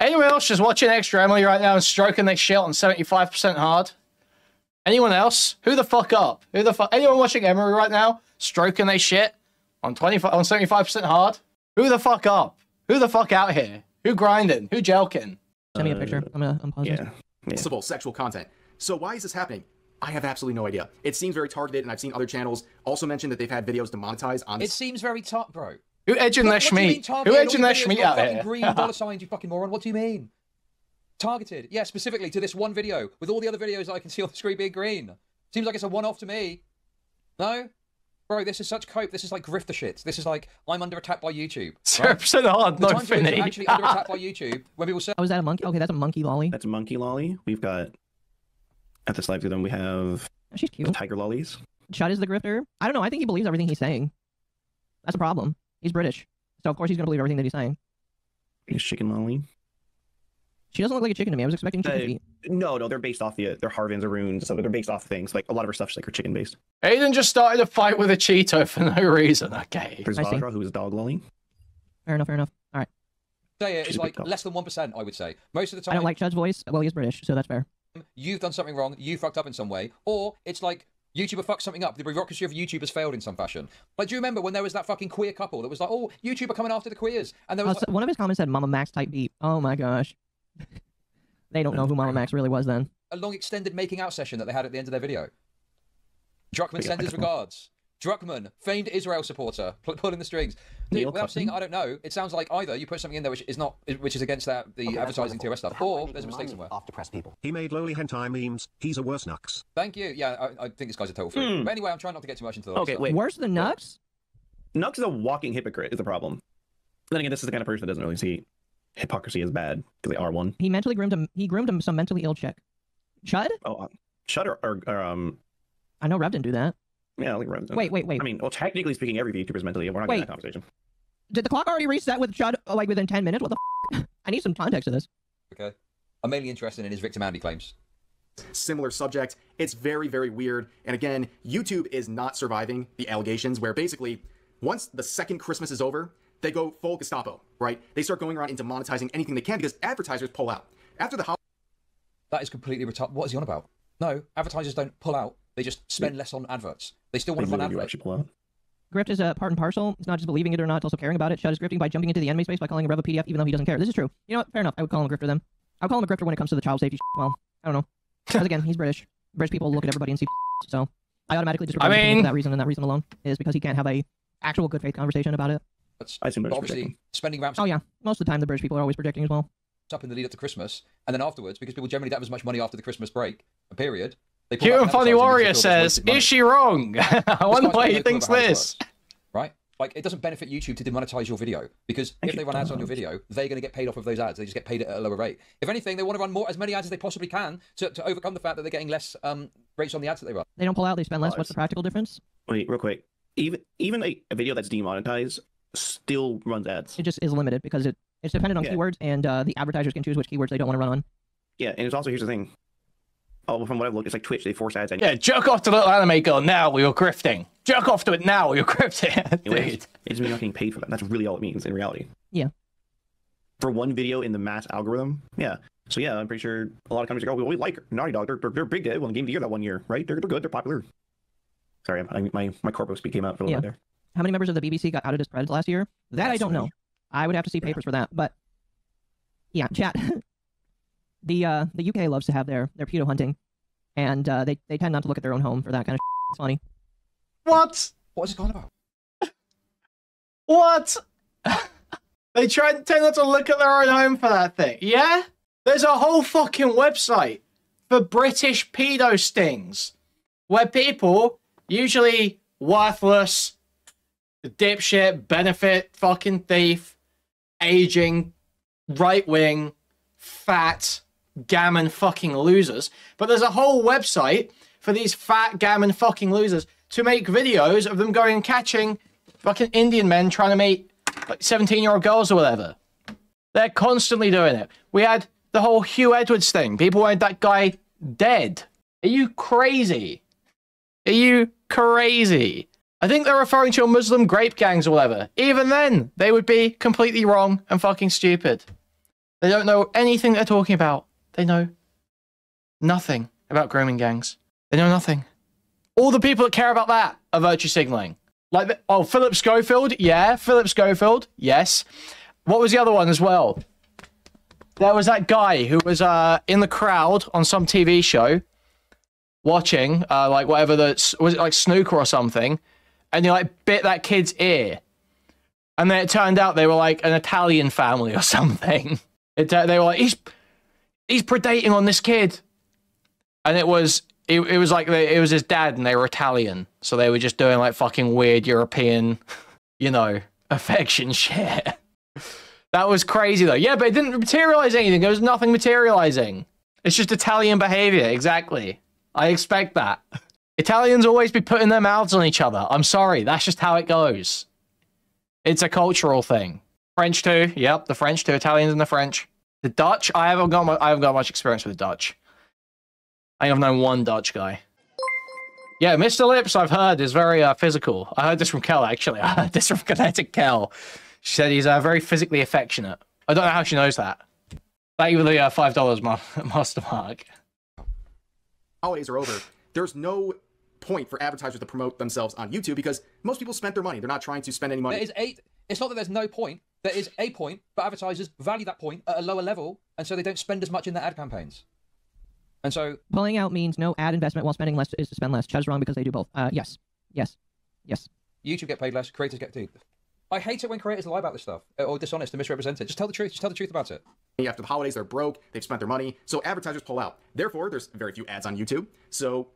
Anyone else just watching Extra Emily right now and stroking their shit on 75% hard? Anyone else? Who the fuck up? Who the fuck? Anyone watching Emery right now stroking their shit on 75% hard? Who the fuck up? Who the fuck out here? Who grinding? Who jelking? Send me a picture. I'm gonna unpause this. Possible sexual content. So why is this happening? I have absolutely no idea. It seems very targeted, and I've seen other channels also mention that they've had videos demonetized on this. It seems very bro. Who edging their schmeat? Who edging their schmeat out here? Green dollar signs, you fucking moron. What do you mean? Targeted. Yeah, specifically to this one video, with all the other videos that I can see on the screen being green. Seems like it's a one-off to me. No? Bro, this is such cope. This is like grifter shit. This is like, I'm under attack by YouTube. 0% hard, no finny. Actually under attack by YouTube, when people say... Oh, is that a monkey? Okay, that's a monkey lolly. That's a monkey lolly. We've got... At this live through them, we have... Oh, she's cute. Tiger lollies. Chud is the grifter. I don't know. I think he believes everything he's saying. That's a problem. He's British. So, of course, he's going to believe everything that he's saying. He's chicken lolly. She doesn't look like a chicken to me. I was expecting chicken feet. No, they're based off they're Harvins or runes, so they're based off things. Like, a lot of her stuff's like her chicken based. Aiden just started a fight with a Cheeto for no reason. Okay. There's Vajra, who's a dog lolly. Fair enough, fair enough. All right. Say it, it's like less than 1%, I would say. Most of the time... I don't like Chud's voice. Well, he's British, so that's fair. You've done something wrong, you fucked up in some way, or it's like YouTuber fucked something up. The bureaucracy of YouTube has failed in some fashion. Like, do you remember when there was that fucking queer couple that was like, oh, YouTuber coming after the queers? And there was like... one of his comments said Mama Max type beat. Oh my gosh. They don't know who Mama Max really was then. A long extended making out session that they had at the end of their video. Druckmann sends his regards. Druckmann, famed Israel supporter, pulling the strings. Dude, without seeing, I don't know. It sounds like either you put something in there which is against the advertising TOS stuff, or there's a mistake somewhere. Off depressed people. He made lowly hentai memes. He's a worse nux. Thank you. Yeah, I think this guy's a total freak. But anyway, I'm trying not to get too much into the Okay, wait. Worse than Nux? Nux is a walking hypocrite. Is the problem? Then again, this is the kind of person that doesn't really see hypocrisy as bad because they are one. He mentally groomed him. He groomed him some mentally ill chick. Chud? Oh, Chud or I know Rev didn't do that. Yeah, I think Rev. Wait. I mean, well, technically speaking, every VTuber is mentally ill. We're not getting that conversation. Did the clock already reset with Chud like within 10 minutes? What the f? I need some context to this. Okay. I'm mainly interested in his victimality claims. Similar subject. It's very, very weird. And again, YouTube is not surviving the allegations where basically, once the second Christmas is over, they go full Gestapo, right? They start going around into monetizing anything they can because advertisers pull out. After the That is completely retarded. What is he on about? No, advertisers don't pull out. They just spend less on adverts. They still want to run adverts. Grift is a part and parcel. It's not just believing it or not, it's also caring about it. Chud is grifting by jumping into the enemy space by calling a Rev a PDF even though he doesn't care. This is true. You know what? Fair enough. I would call him a grifter then. I would call him a grifter when it comes to the child safety Well, I don't know. Because again, he's British. British people look at everybody and see so I automatically just regard him for that reason, and that reason alone is because he can't have a actual good faith conversation about it. I assume obviously spending ramps. Oh yeah, most of the time the British people are always projecting as well. Up in the lead up to Christmas, and then afterwards, because people generally don't have as much money after the Christmas break, a period. Cute and Funny Warrior says, is she wrong? I wonder why he thinks this. Right? Like, it doesn't benefit YouTube to demonetize your video, because if they run ads on your video, they're going to get paid off of those ads. They just get paid at a lower rate. If anything, they want to run as many ads as they possibly can to overcome the fact that they're getting less rates on the ads that they run. They don't pull out, they spend less. What's the practical difference? Wait, real quick. Even a video that's demonetized still runs ads. It just is limited because it's dependent on keywords, and the advertisers can choose which keywords they don't want to run on. Yeah, and it's also, here's the thing. Oh, from what I've looked, it's like Twitch. They force ads. Yeah, jerk off to the little anime girl now or you're grifting. Jerk off to it now or you're grifting. Dude. It's me not getting paid for that. That's really all it means in reality. Yeah. For one video in the mass algorithm, yeah. So yeah, I'm pretty sure a lot of companies are like, oh, we like Naughty Dog. They're big. They won Game of the Year that one year, right? They're good. They're popular. Sorry, my corpo speak came out for a little bit there. How many members of the BBC got outed as Preds last year? That I don't know. I would have to see papers for that. But yeah, chat. The UK loves to have their pedo hunting, and they tend not to look at their own home for that kind of shit. It's funny. What? What is it going about? What? They tend not to look at their own home for that thing. Yeah? There's a whole fucking website for British pedo stings where people, usually worthless, dipshit, benefit, fucking thief, aging, right-wing, fat, gammon fucking losers. But there's a whole website for these fat, gammon fucking losers to make videos of them going and catching fucking Indian men trying to meet like 17-year-old girls or whatever. They're constantly doing it. We had the whole Hugh Edwards thing. People wanted that guy dead. Are you crazy? Are you crazy? I think they're referring to Muslim grape gangs or whatever. Even then, they would be completely wrong and fucking stupid. They don't know anything they're talking about. They know nothing about grooming gangs. They know nothing. All the people that care about that are virtue signaling. Like, oh, Philip Schofield? Yeah, Philip Schofield. Yes. What was the other one as well? There was that guy who was in the crowd on some TV show watching, like, whatever, was it like snooker or something? And he, like, bit that kid's ear. And then it turned out they were, like, an Italian family or something. They were like, he's predating on this kid. And it was like, it was his dad and they were Italian. So they were just doing, like, fucking weird European, you know, affection shit. That was crazy, though. Yeah, but it didn't materialize anything. There was nothing materializing. It's just Italian behavior, exactly. I expect that. Italians always be putting their mouths on each other. I'm sorry, that's just how it goes. It's a cultural thing. French too. Yep, the French too. Italians and the French. The Dutch, I haven't got much experience with the Dutch. I think I've known one Dutch guy. Yeah, Mr. Lips, I've heard, is very physical. I heard this from Kel, actually. I heard this from Kinetic Kel. She said he's very physically affectionate. I don't know how she knows that. Thank you for the $5 master mark. Holidays are over. There's no point for advertisers to promote themselves on YouTube because most people spent their money. They're not trying to spend any money. It's not that there's no point. There is a point, but advertisers value that point at a lower level, and so they don't spend as much in their ad campaigns. And so pulling out means no ad investment while spending less is to spend less. Chud's wrong because they do both. Yes. YouTube get paid less, creators get paid. I hate it when creators lie about this stuff or dishonest and misrepresent it. Just tell the truth. Just tell the truth about it. After the holidays, they're broke. They've spent their money. So advertisers pull out. Therefore, there's very few ads on YouTube. So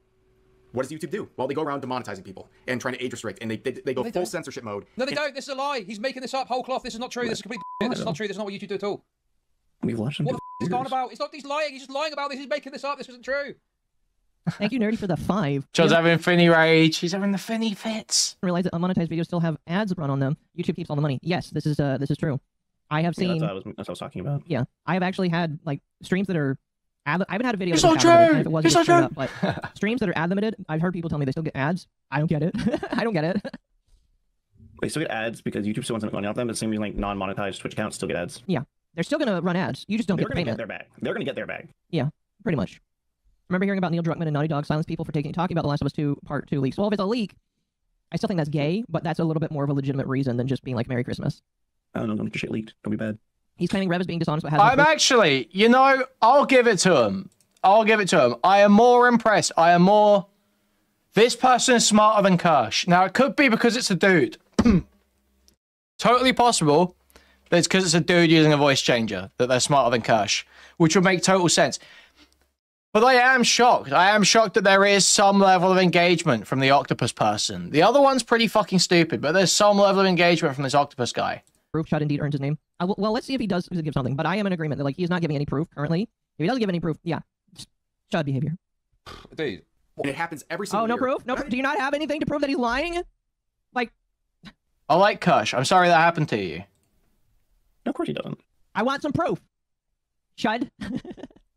what does YouTube do? Well, they go around demonetizing people and trying to age restrict, and they go full censorship mode. No, they don't. This is a lie. He's making this up whole cloth. This is not true. This is complete This is not true. This is not what YouTube do at all. We've watched him. What the is going about? It's not he's lying. He's just lying about this. He's making this up. This isn't true. Thank you, Nerdy, for the 5. Chud's having Finny rage. He's having the Finny fits. I realize that unmonetized videos still have ads run on them. YouTube keeps all the money. Yes, this is true. I have seen. Yeah, that's what I was talking about. Yeah, I have actually had like streams that are. I haven't had a video. It's not true. It's not true. Up, but streams that are ad limited, I've heard people tell me they still get ads. I don't get it. I don't get it. They still get ads because YouTube still wants money off them. But the same reason like non-monetized Twitch accounts still get ads. Yeah, they're still gonna run ads. You just don't get the payment. They're gonna get their bag. They're gonna get their bag. Yeah, pretty much. Remember hearing about Neil Druckmann and Naughty Dog silence people for talking about The Last of Us 2 Part 2 leaks. Well, if it's a leak, I still think that's gay, but that's a little bit more of a legitimate reason than just being like Merry Christmas. I don't know. Don't get your shit leaked. Don't be bad. He's claiming Rev is being dishonest, but has. I'm actually, you know, I'll give it to him. I'll give it to him. I am more impressed. I am more. This person is smarter than Kirsch. Now, it could be because it's a dude. Totally possible that it's because it's a dude using a voice changer that they're smarter than Kirsch, which would make total sense. But I am shocked. I am shocked that there is some level of engagement from the octopus person. The other one's pretty fucking stupid, but there's some level of engagement from this octopus guy. Proof Chud indeed earns his name. Well, let's see if he does give something. But I am in agreement that like he's not giving any proof currently. If he doesn't give any proof, yeah, Chud behavior. Dude, and it happens every single year. Oh, no proof? No. Do you not have anything to prove that he's lying? Like, I like Kush. I'm sorry that happened to you. No, of course he doesn't. I want some proof. Chud.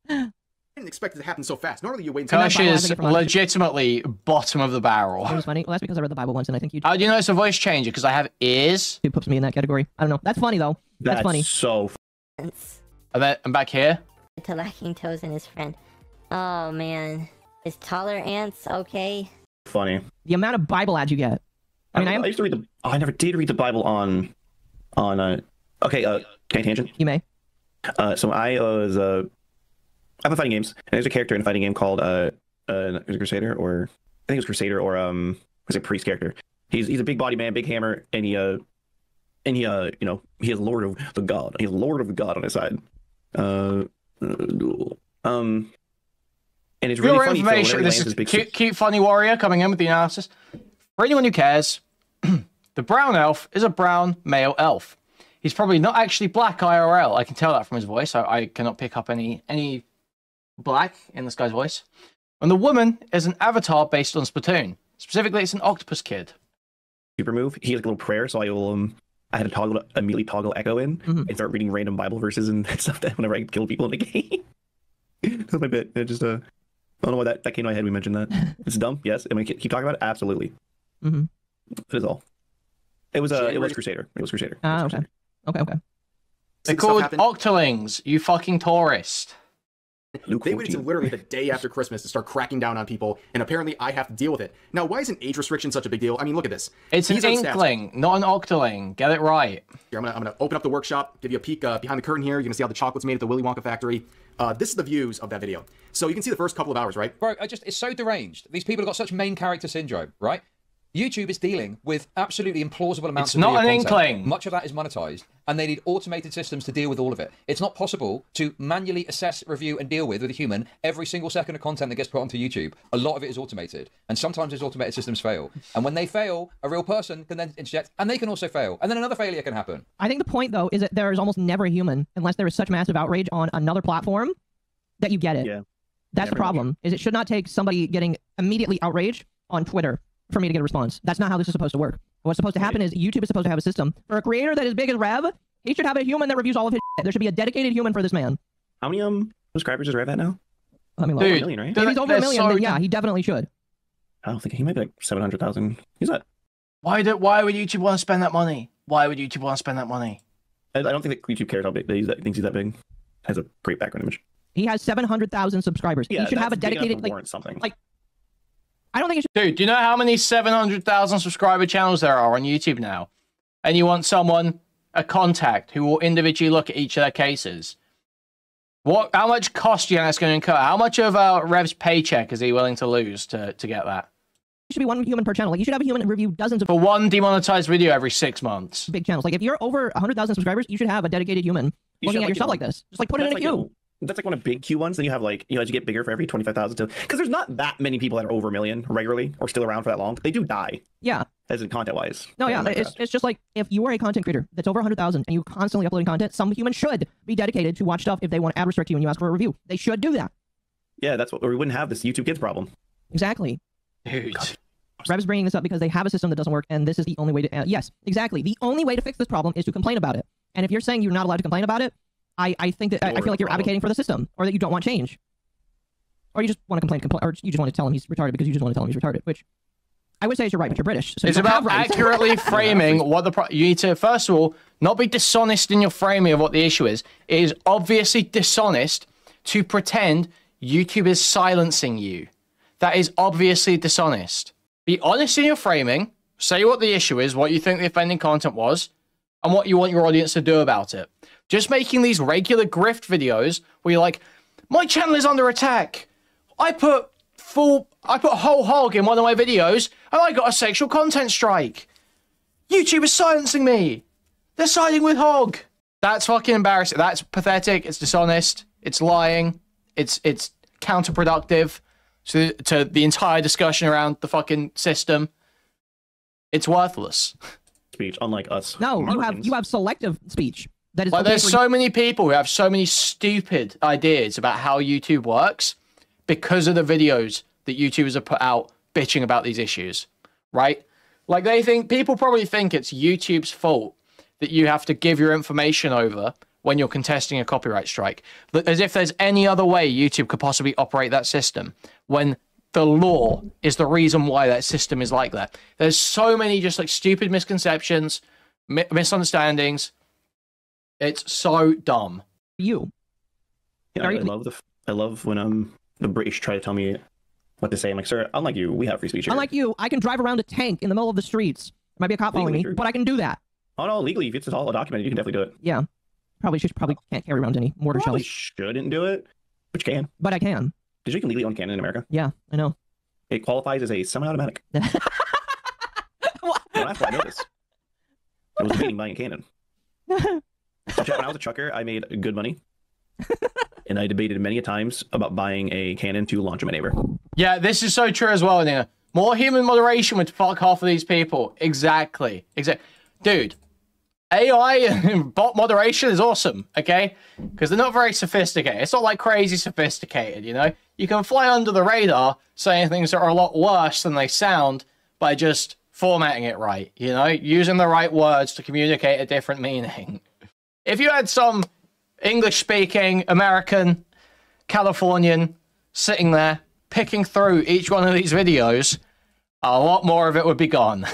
I didn't expect it to happen so fast. Normally you wait until... Kush is legitimately bottom of the barrel. It was funny. Well, that's because I read the Bible once, and I think you... How do you know it's a voice changer? Because I have ears. It puts me in that category. I don't know. That's funny, though. That's funny. So... I'm back here. To lacking toes and his friend. Oh, man. Is taller ants okay? Funny. The amount of Bible ads you get. I mean, I used to read the... Oh, I never did read the Bible on... Okay, can I tangent? You may. So I was... I'm in fighting games, and there's a character in a fighting game called is it Crusader, or I think it was Crusader, or was a priest character. He's a big body man, big hammer, and he you know, he is Lord of the God. He's Lord of the God on his side. And it's really funny. Information. This is cute funny warrior coming in with the analysis. For anyone who cares, the brown elf is a brown male elf. He's probably not actually black IRL. I can tell that from his voice. I cannot pick up any black in this guy's voice. And the woman is an avatar based on Splatoon. Specifically, it's an octopus kid. Super move. He has a little prayer, so I had to immediately toggle echo in and start reading random Bible verses and stuff that whenever I kill people in the game. That's my bit. It just I don't know why that came to my head. We mentioned that. It's dumb. Yes. Am I keep talking about it? Absolutely. That is all. It was Crusader. It was Crusader. Ah, okay. Okay. They're called Octolings, you fucking tourist. They waited until literally the day after Christmas to start cracking down on people, and apparently I have to deal with it. Now, why is an age restriction such a big deal? I mean, look at this. It's an inkling, not an octoling. Get it right. Here, I'm gonna open up the workshop, give you a peek behind the curtain here. You're gonna see how the chocolate's made at the Willy Wonka factory. This is the views of that video. So you can see the first couple of hours, right? Bro, it's so deranged. These people have got such main character syndrome, right? YouTube is dealing with absolutely implausible amounts of video content. It's not an inkling. Much of that is monetized, and they need automated systems to deal with all of it. It's not possible to manually assess, review, and deal with a human every single second of content that gets put onto YouTube. A lot of it is automated, and sometimes those automated systems fail. And when they fail, a real person can then interject, and they can also fail, and then another failure can happen. I think the point, though, is that there is almost never a human, unless there is such massive outrage on another platform, that you get it. Yeah. That's the problem, is it should not take somebody getting immediately outraged on Twitter for me to get a response. That's not how this is supposed to work. What's supposed to happen is YouTube is supposed to have a system. For a creator that is big as Rev, he should have a human that reviews all of his shit. There should be a dedicated human for this man. How many subscribers does Rev at now? Let me look. Dude, 1 million, right? If he's over 1 million, then yeah, he definitely should. I don't think he might be like 700,000. He's not. Why would YouTube want to spend that money? Why would YouTube want to spend that money? I don't think that YouTube cares how big thinks he's that big. Has a great background image. He has 700,000 subscribers. Yeah, he should have a dedicated warrant something. Like I don't think it should. Dude, do you know how many 700,000 subscriber channels there are on YouTube now? And you want someone, a contact, who will individually look at each of their cases. How much cost do you think that's going to incur? How much of Rev's paycheck is he willing to lose to get that? It should be one human per channel. Like, you should have a human review dozens of... For one demonetized video every 6 months. Big channels. Like, if you're over 100,000 subscribers, you should have a dedicated human looking at your stuff like this. Just, like, put it in a queue. That's like one of big Q ones. Then you have, like, you know, as you get bigger for every 25,000. Because there's not that many people that are over 1 million regularly or still around for that long. They do die. Yeah. As in content-wise. No, yeah. It's just like, if you are a content creator that's over 100,000 and you constantly uploading content, some human should be dedicated to watch stuff if they want to ad restrict you and you ask for a review. They should do that. Yeah, that's what... Or we wouldn't have this YouTube Kids problem. Exactly. Dude. Rev's bringing this up because they have a system that doesn't work, and this is the only way to... yes, exactly. The only way to fix this problem is to complain about it. And if you're saying you're not allowed to complain about it, I think that... I feel like you're advocating for the system, or that you don't want change. Or you just want to complain, or you just want to tell him he's retarded because you just want to tell him he's retarded, which... I would say is you're right, but you're British. So it's about accurately framing what the... You need to, first of all, not be dishonest in your framing of what the issue is. It is obviously dishonest to pretend YouTube is silencing you. That is obviously dishonest. Be honest in your framing, say what the issue is, what you think the offending content was, and what you want your audience to do about it. Just making these regular grift videos where you're like, my channel is under attack. I put whole hog in one of my videos, and I got a sexual content strike. YouTube is silencing me. They're siding with hog. That's fucking embarrassing. That's pathetic. It's dishonest. It's lying. It's counterproductive to the entire discussion around the fucking system. It's worthless. Speech, unlike us. No, you have selective speech. That is like, there's so many people who have so many stupid ideas about how YouTube works because of the videos that YouTubers have put out bitching about these issues, right? Like, people probably think it's YouTube's fault that you have to give your information over when you're contesting a copyright strike. As if there's any other way YouTube could possibly operate that system, when the law is the reason why that system is like that. There's so many just like stupid misconceptions, misunderstandings. It's so dumb. Yeah, I love when the British try to tell me what to say. I'm like, sir, unlike you, we have free speech here. Unlike you, I can drive around a tank in the middle of the streets. There might be a cop following me, but I can do that. Oh no, legally, if it's all documented, you can definitely do it. Yeah. Probably can't carry around any mortar shells. Shouldn't do it, but you can. But I can. Did you can legally own cannon in America? Yeah, I know. It qualifies as a semi-automatic. Don't ask why I know this. I was debating buying a cannon. When I was a trucker, I made good money. And I debated many a times about buying a cannon to launch a maneuver. Yeah, this is so true as well, Nina. More human moderation would fuck half of these people. Exactly. Dude, AI and bot moderation is awesome, okay? Because they're not very sophisticated. It's not like crazy sophisticated, you know? You can fly under the radar saying things that are a lot worse than they sound by just formatting it right, you know? Using the right words to communicate a different meaning. If you had some English-speaking American Californian sitting there picking through each one of these videos, a lot more of it would be gone.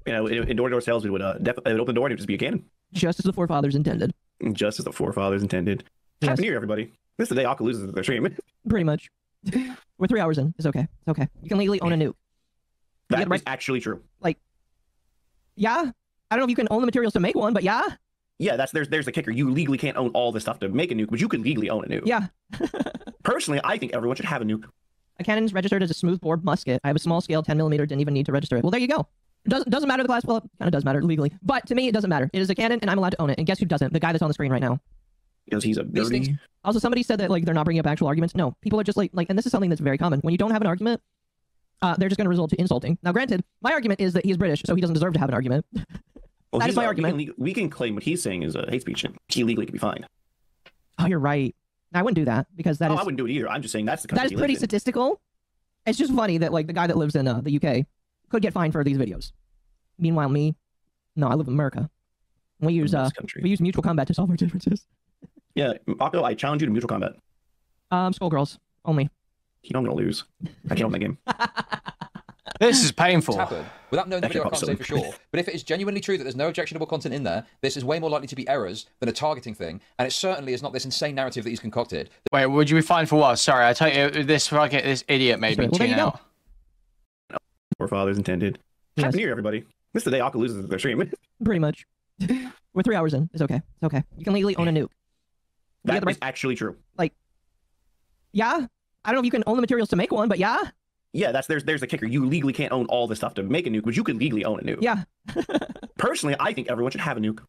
You know, in door-to-door sales, it would definitely open the door and it would just be a cannon. Just as the forefathers intended. Just as the forefathers intended. Yes. Happy New Year, everybody. This is the day Akka loses their stream. Pretty much. We're 3 hours in. It's okay. It's okay. You can legally own a nuke. That is actually true. Like, yeah. I don't know if you can own the materials to make one, but yeah. Yeah, there's the kicker. You legally can't own all this stuff to make a nuke, but you can legally own a nuke. Yeah. Personally, I think everyone should have a nuke. A cannon's registered as a smoothbore musket. I have a small scale 10mm, didn't even need to register it. Well, there you go. Doesn't matter the class. Well, it kind of does matter legally. But to me, it doesn't matter. It is a cannon, and I'm allowed to own it. And guess who doesn't? The guy that's on the screen right now. Because he's a dirty... Also, somebody said that, like, they're not bringing up actual arguments. No, people are just like, and this is something that's very common. When you don't have an argument, they're just going to result to insulting. Now, granted, my argument is that he's British, so he doesn't deserve to have an argument. Well, that is my argument. We can claim what he's saying is hate speech, and he legally could be fined. Oh, you're right. I wouldn't do that, because that is... I wouldn't do it either. I'm just saying that's the country that is pretty statistical. It's just funny that, like, the guy that lives in the UK could get fined for these videos. Meanwhile, me, no, I live in America. We use mutual combat to solve our differences. Yeah, Akko, I challenge you to mutual combat. Skullgirls only. You know I'm gonna lose. I can't own that game. This is painful. It's happened. Without knowing the video, I can't say for sure. But if it is genuinely true that there's no objectionable content in there, this is way more likely to be errors than a targeting thing, and it certainly is not this insane narrative that he's concocted. Wait, would you be fine for what? Sorry, I tell you, this idiot made me tune out. Forefathers intended. Yes. Happy New Year, everybody. This is the day Akka loses their stream. Pretty much. We're 3 hours in. It's okay. It's okay. You can legally own a nuke. That is actually true. Like, yeah. I don't know if you can own the materials to make one, but yeah. Yeah, there's the kicker. You legally can't own all the stuff to make a nuke, but you can legally own a nuke. Yeah. Personally, I think everyone should have a nuke.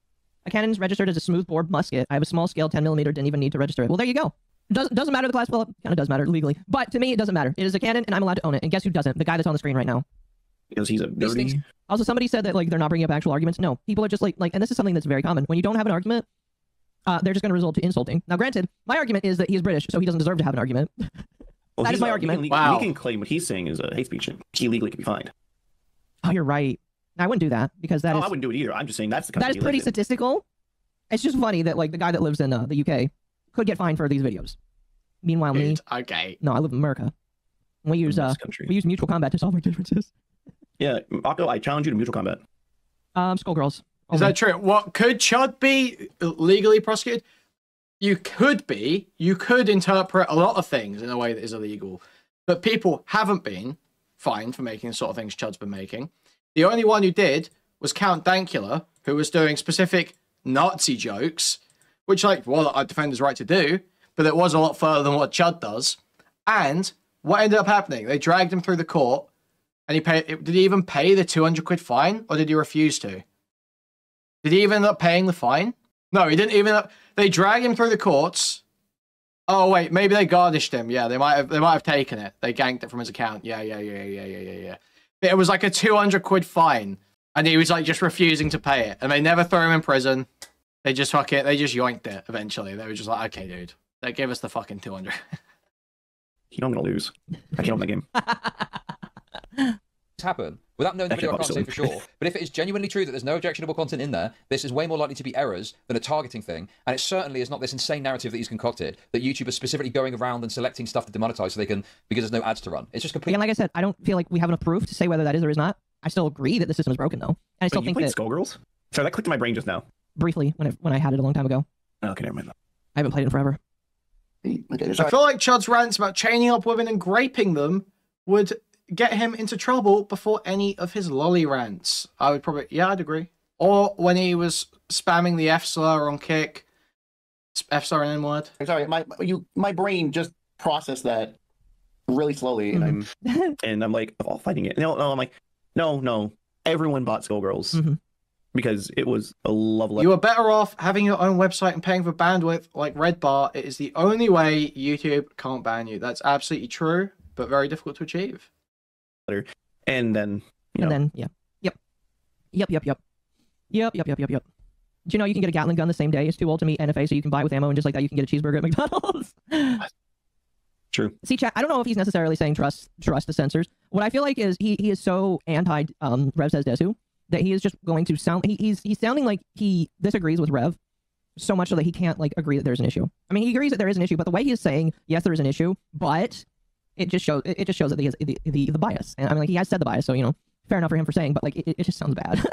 A cannon's registered as a smoothbore musket. I have a small scale 10mm, didn't even need to register it. Well, there you go. Doesn't matter the class. Well, it kind of does matter legally. But to me, it doesn't matter. It is a cannon, and I'm allowed to own it. And guess who doesn't? The guy that's on the screen right now. Because he's a dirty... Also, somebody said that, like, they're not bringing up actual arguments. No, people are just like, and this is something that's very common. When you don't have an argument, they're just going to result to insulting. Now, granted, my argument is that he is British, so he doesn't deserve to have an argument. Well, that is my argument. We can claim what he's saying is a hate speech. He legally can be fined. Oh, you're right. I wouldn't do that because that is... I wouldn't do it either. I'm just saying that's the that is pretty statistical. It's just funny that, like, the guy that lives in the UK could get fined for these videos. Meanwhile, me... Okay. No, I live in America. We use mutual combat to solve our differences. Yeah, Akko, I challenge you to mutual combat. Skullgirls. Is that true? What, could Chud be legally prosecuted? You could interpret a lot of things in a way that is illegal, but people haven't been fined for making the sort of things Chud's been making. The only one who did was Count Dankula, who was doing specific Nazi jokes, which, like, well, I defend his right to do, but it was a lot further than what Chud does. And what ended up happening? They dragged him through the court, and did he even pay the 200 quid fine, or did he refuse to? Did he even end up paying the fine? No, he didn't even. They drag him through the courts. Oh wait, maybe they garnished him. Yeah, they might have taken it. They ganked it from his account. Yeah. It was like a 200 quid fine, and he was like just refusing to pay it. And they never threw him in prison. They just they just yoinked it eventually. They were just like, okay, dude, they gave us the fucking 200. You know I'm gonna lose. I can't own the game. Happen. Without knowing the video, I can't say for sure. But if it is genuinely true that there's no objectionable content in there, this is way more likely to be errors than a targeting thing, and it certainly is not this insane narrative that he's concocted, that YouTube is specifically going around and selecting stuff to demonetize so they can, because there's no ads to run. It's just complete. Again, like I said, I don't feel like we have enough proof to say whether that is or is not. I still agree that the system is broken, though. And I still think that... Skullgirls? Sorry, that clicked in my brain just now. Briefly, when I had it a long time ago. Okay, never mind. I haven't played it in forever. I feel like Chud's rants about chaining up women and graping them would get him into trouble before any of his lolly rants. I would probably, yeah, I'd agree. Or when he was spamming the F slur on Kick, F slur and N word. I'm sorry, my brain just processed that really slowly, and I'm like, all fighting it. No, I'm like, no, everyone bought Skullgirls because it was a lovely. You are better off having your own website and paying for bandwidth like Red Bar. It is the only way YouTube can't ban you. That's absolutely true, but very difficult to achieve. And then, Yep. Do you know you can get a Gatling gun the same day? It's too old to meet NFA, so you can buy it with ammo, and just like that, you can get a cheeseburger at McDonald's. True. See, chat, I don't know if he's necessarily saying trust the censors. What I feel like is he is so anti RevSaysDesu that he is just going to sound. He's sounding like he disagrees with Rev so much so that he can't like agree that there's an issue. I mean, he agrees that there is an issue, but the way he is saying yes, there is an issue, but it just shows that he has the bias. And I mean, like, he has said the bias, so, you know, fair enough for him for saying, but like it just sounds bad.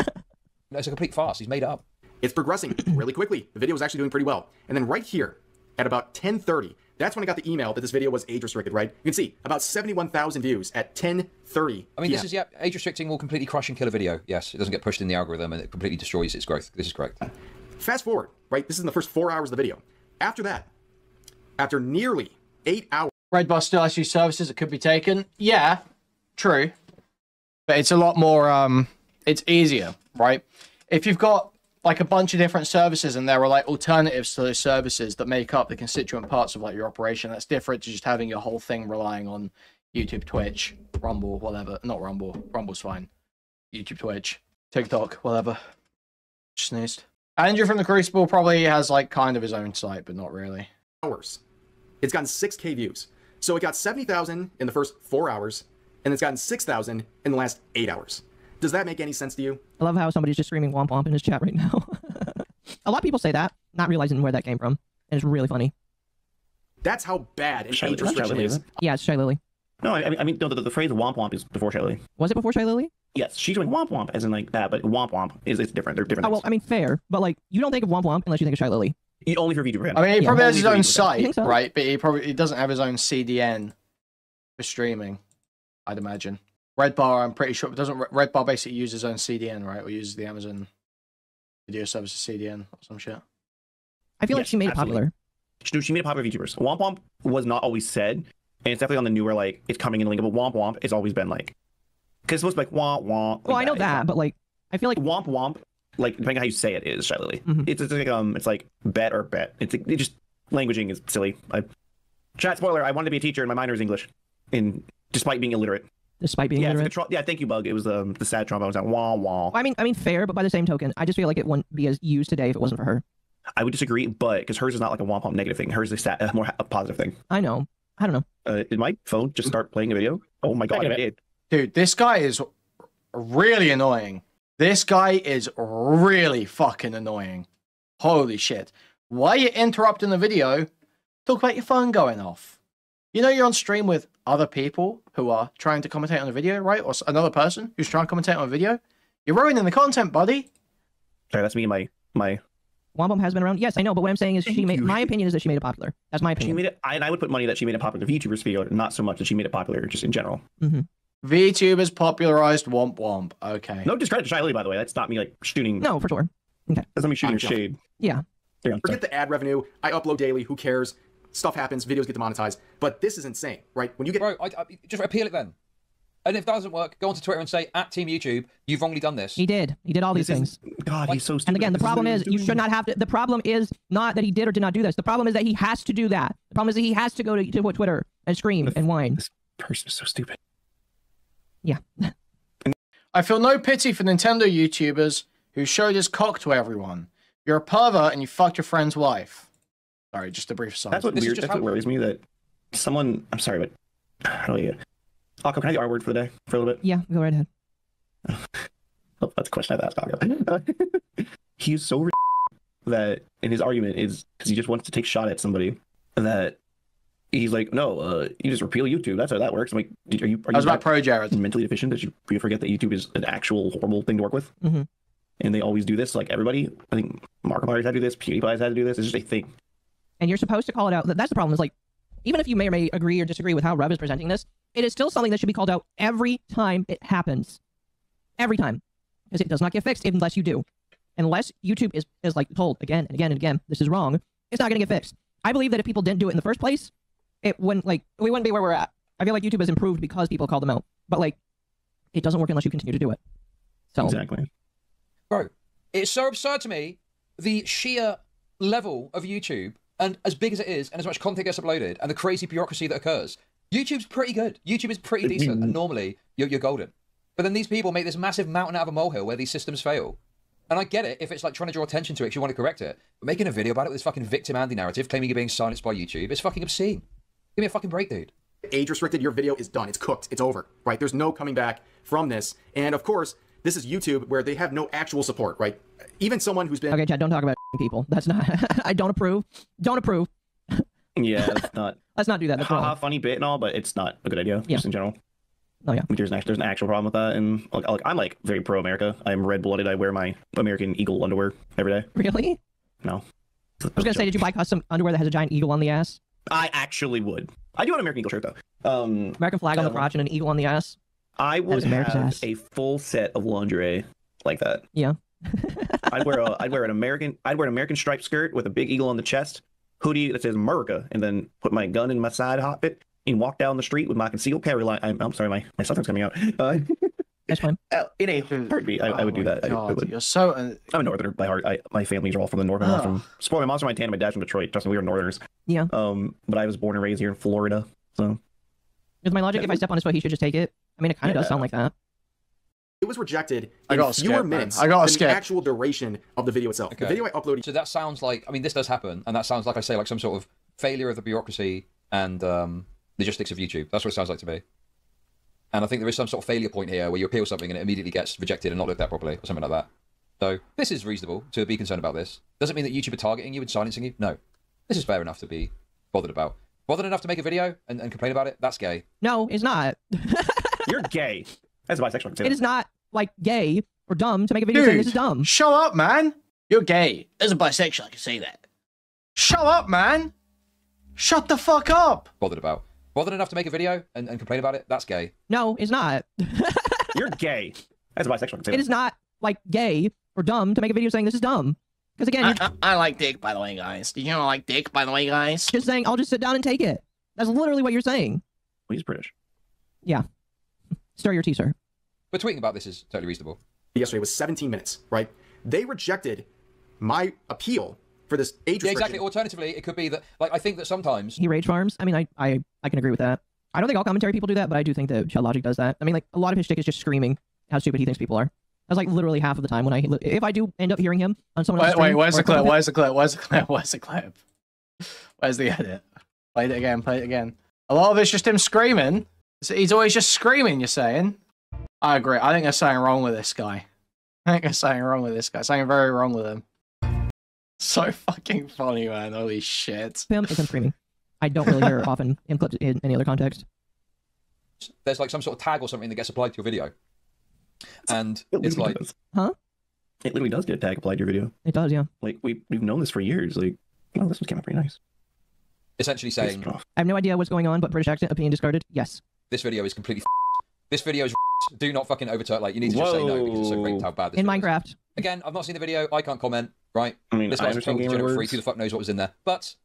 No, it's a complete farce. He's made it up. It's progressing really quickly. The video was actually doing pretty well. And then right here at about 10:30, that's when I got the email that this video was age restricted, right? You can see about 71,000 views at 10:30. I mean, this is, age restricting will completely crush and kill a video. Yes, it doesn't get pushed in the algorithm and it completely destroys its growth. This is correct. Fast forward, right? This is in the first 4 hours of the video. After that, after nearly 8 hours. Red Bar still has services that could be taken. Yeah, true. But it's a lot more, it's easier, right? If you've got like a bunch of different services and there are like alternatives to those services that make up the constituent parts of like your operation, that's different to just having your whole thing relying on YouTube, Twitch, Rumble, whatever. Not Rumble. Rumble's fine. YouTube, Twitch, TikTok, whatever. Sneezed. Andrew from the Crucible probably has like kind of his own site, but not really. Hours. It's gotten 6K views. So it got 70,000 in the first 4 hours, and it's gotten 6,000 in the last 8 hours. Does that make any sense to you? I love how somebody's just screaming womp womp in his chat right now. A lot of people say that, not realizing where that came from. And it's really funny. That's how bad an age restriction is. Yeah, it's Shy Lily. No, I mean the phrase womp womp is before Shy Lily. Was it before Shy Lily? Yes, she's doing womp womp as in like that, but womp womp is it's different. They're different. Oh well, I mean fair, but like you don't think of womp womp unless you think of Shy Lily. Only for VTuber. I mean, he probably has his own I site, think so. right? But he doesn't have his own CDN for streaming, I'd imagine. Red Bar, I'm pretty sure, doesn't Red Bar basically use his own CDN, right? Or uses the Amazon Video Services CDN or some shit. I feel like she made it popular. She made it popular VTubers. Womp womp was not always said, and it's definitely on the newer like it's coming in link. But womp womp, it's always been like because it's supposed to be like womp womp. Like Well, I know that, but like I feel like womp womp, like depending on how you say it, is Shy Lily. Mhm. It's like bet or bet. It just languaging is silly. Chat spoiler: I wanted to be a teacher, and my minor is English, despite being illiterate. despite being illiterate. Yeah, thank you, Bug. It was the sad trombone sound. Wah wah. I mean fair, but by the same token, I just feel like it wouldn't be as used today if it wasn't for her. I would disagree, but because hers is not like a womp womp negative thing. Hers is a more positive thing. I know. I don't know. Did my phone just start playing a video? Oh my god, it did. Dude, this guy is really annoying. This guy is really fucking annoying. Holy shit. Why are you interrupting the video? Talk about your phone going off. You know you're on stream with other people who are trying to commentate on a video, right? Or another person who's trying to commentate on a video. You're ruining the content, buddy. Sorry, that's me and my Womp Womp has been around. Yes, I know, but what I'm saying is my opinion is that she made it popular. That's my opinion. She made it, and I would put money that she made it popular. The VTubers video, not so much that she made it popular, just in general. Mm-hmm. VTubers popularized Womp Womp. Okay. No discredit to Shy Lily, by the way. That's not me like shooting. No, for sure. Okay. That's not me shooting shade. Yeah. Forget the ad revenue. I upload daily. Who cares? Stuff happens. Videos get demonetized. But this is insane, right? When you get bro, I just appeal it then. And if that doesn't work, go onto Twitter and say at Team YouTube, you've wrongly done this. He did. He did all these things. God, he's so stupid. And again, the problem is you should not have to. The problem is not that he did or did not do this. The problem is that he has to do that. The problem is that he has to go to Twitter and scream and whine. This person is so stupid. Yeah. I feel no pity for Nintendo YouTubers who showed his cock to everyone. You're a pervert and you fucked your friend's wife. Sorry, just a brief aside. That's what weird. That's what worries me. That someone. I'm sorry, but how do I get? Akko, can I have the R word for the day for a little bit? Yeah, go right ahead. Oh, that's a question I have to ask Akko. He's so that in his argument is because he just wants to take shot at somebody that he's like, no, you just repeal YouTube. That's how that works. I'm like, are you? I was about Pro Jared. Mentally deficient that you forget that YouTube is an actual horrible thing to work with. Mm-hmm. And they always do this. Like everybody, I think Markiplier's had to do this. PewDiePie's had to do this. It's just a thing. And you're supposed to call it out. That's the problem. Is like, even if you may or may agree or disagree with how Rev is presenting this, it is still something that should be called out every time it happens. Every time. Because it does not get fixed unless you do. Unless YouTube is like told again and again and again, this is wrong, it's not going to get fixed. I believe that if people didn't do it in the first place, it wouldn't, like, we wouldn't be where we're at. I feel like YouTube has improved because people call them out. But, like, it doesn't work unless you continue to do it. So Exactly. Bro, it's so absurd to me, the sheer level of YouTube, and as big as it is, and as much content gets uploaded, and the crazy bureaucracy that occurs. YouTube's pretty good. YouTube is pretty decent, and normally, you're golden. But then these people make this massive mountain out of a molehill where these systems fail. And I get it if it's like trying to draw attention to it because you want to correct it. But making a video about it with this fucking victim Andy narrative, claiming you're being silenced by YouTube, is fucking obscene. Give me a fucking break, dude. Age restricted, your video is done. It's cooked. It's over, right? There's no coming back from this. And of course, this is YouTube where they have no actual support, right? Even someone who's been... Okay, Chad, don't talk about people. That's not... I don't approve. Don't approve. Yeah, that's not... Let's not do that. That's wrong. Funny bit and all, but it's not a good idea, just in general. Oh, yeah. There's an actual problem with that. And like, I'm like very pro-America. I'm red-blooded. I wear my American Eagle underwear every day. Really? No. I was going to say, did you buy custom underwear that has a giant eagle on the ass? I actually would. I do have an American Eagle shirt, though. American flag on the crotch and an eagle on the ass? I would have a full set of lingerie like that. Yeah. I'd wear an American striped skirt with a big eagle on the chest, hoodie that says America, and then put my gun in my side hotbit and walk down the street with my concealed carry line. I'm sorry, my something's coming out. That's fine. In a heartbeat, I would do that. God, I would. you're so... I'm a northerner by heart. My families are all from the north. I'm all from... Spoil my mom's from Montana, my dad's from Detroit. Trust me, we were northerners. Yeah. But I was born and raised here in Florida, so... With my logic, if I step on his foot, he should just take it. I mean, it kind of does sound like that. It was rejected in fewer minutes than the actual duration of the video itself. Okay. The video I uploaded... So that sounds like... I mean, this does happen, and that sounds like, I say, like some sort of failure of the bureaucracy and logistics of YouTube. That's what it sounds like to me. And I think there is some sort of failure point here where you appeal something and it immediately gets rejected and not looked at properly, or something like that. So this is reasonable to be concerned about this. Doesn't mean that YouTube are targeting you and silencing you. No. This is fair enough to be bothered about. Bothered enough to make a video and complain about it? That's gay. No, it's not. You're gay. As a bisexual. It is not, like, gay or dumb to make a video saying this is dumb. Shut up, man. You're gay. As a bisexual, I can say that. Shut up, man. Shut the fuck up. Bothered enough to make a video and complain about it? That's gay. No, it's not. You're gay. As a bisexual, I can say It that. is not, like, gay or dumb to make a video saying this is dumb. Because again, I like dick, by the way, guys. You don't like dick, by the way, guys? just saying, I'll just sit down and take it. That's literally what you're saying. Well, he's British. Yeah. Stir your tea, sir. But tweeting about this is totally reasonable. Yesterday was 17 minutes, right? They rejected my appeal for this age restriction. Yeah, exactly. Alternatively, it could be that, like, I think that sometimes... He rage farms. I mean, I can agree with that. I don't think all commentary people do that, but I do think that ChudLogic does that. I mean, like, a lot of his shtick is just screaming how stupid he thinks people are. That's like literally half of the time when if I do end up hearing him on someone else's stream. Where's the clip? Where's the clip? Where's the clip? Where's the clip? Where's the edit? Play it again. Play it again. A lot of it's just him screaming. He's always just screaming, you're saying? I agree. I think there's something wrong with this guy. I think there's something wrong with this guy. Something very wrong with him. So fucking funny, man. Holy shit. Him, it's him screaming. I don't really hear often in clips in any other context. There's like some sort of tag or something that gets applied to your video. And it's like... Huh? It literally does get a tag applied to your video. It does, yeah. Like, we've known this for years. Like, oh, this one came out pretty nice. Essentially saying... I have no idea what's going on, but British accent, opinion discarded, yes. This video is completely This video is do not fucking overturn. Like, you need to just say no because it's so great how bad this in video Minecraft. is. Again, I've not seen the video. I can't comment, right? I mean, this I guy's understand totally gamer degenerate words. freak. Who the fuck knows what was in there? But,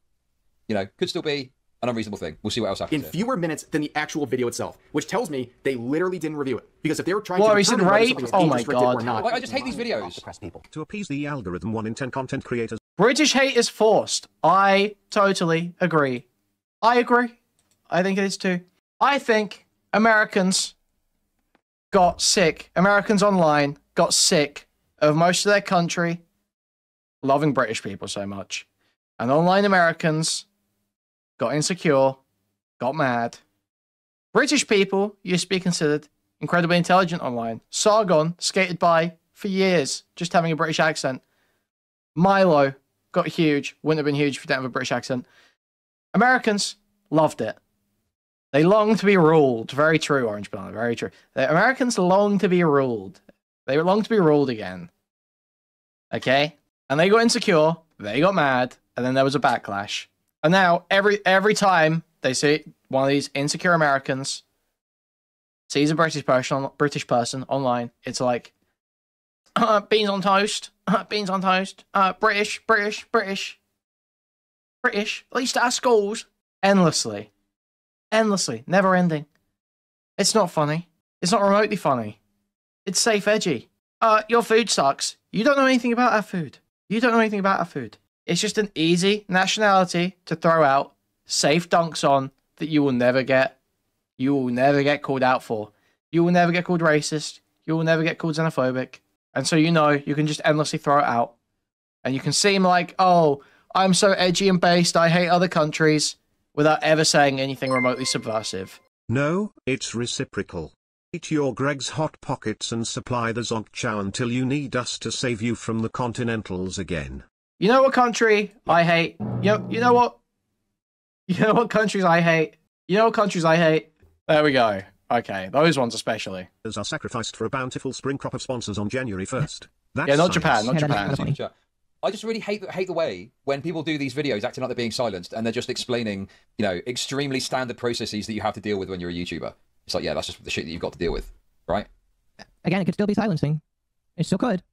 you know, could still be an unreasonable thing. We'll see what else happens. In fewer minutes than the actual video itself, which tells me they literally didn't review it. Because if they were trying to determine whether something was age restricted or not... Like, I just hate these videos. To appease the algorithm, 1 in 10 content creators. British hate is forced. I totally agree. I agree. I think it is too. I think Americans got sick. Americans online got sick of most of their country loving British people so much. And online Americans got insecure, got mad. British people used to be considered incredibly intelligent online. Sargon skated by for years just having a British accent. Milo got huge. Wouldn't have been huge if you didn't have a British accent. Americans loved it. They long to be ruled. Very true, Orange Banana. Very true. The Americans long to be ruled. They long to be ruled again. Okay? And they got insecure. They got mad. And then there was a backlash. And now, every time they see one of these insecure Americans sees a British person online, it's like, beans on toast. Beans on toast. British. At least at our schools. Endlessly. Endlessly. Never ending. It's not funny. It's not remotely funny. It's safe edgy. Your food sucks. You don't know anything about our food. You don't know anything about our food. It's just an easy nationality to throw out safe dunks on that you will never get. You will never get called out for. You will never get called racist. You will never get called xenophobic. And so you know you can just endlessly throw it out. And you can seem like, oh, I'm so edgy and based, I hate other countries, without ever saying anything remotely subversive. No, it's reciprocal. Eat your Greg's Hot Pockets and supply the zonk chow until you need us to save you from the Continentals again. You know what country I hate? You know what? You know what countries I hate? You know what countries I hate? There we go. Okay, those ones especially. As are sacrificed for a bountiful spring crop of sponsors on January 1st. That's yeah, not science. Japan, not Japan. I just really hate the way when people do these videos acting like they're being silenced and they're just explaining, you know, extremely standard processes that you have to deal with when you're a YouTuber. It's like, yeah, that's just the shit that you've got to deal with, right? Again, it could still be silencing. It still could.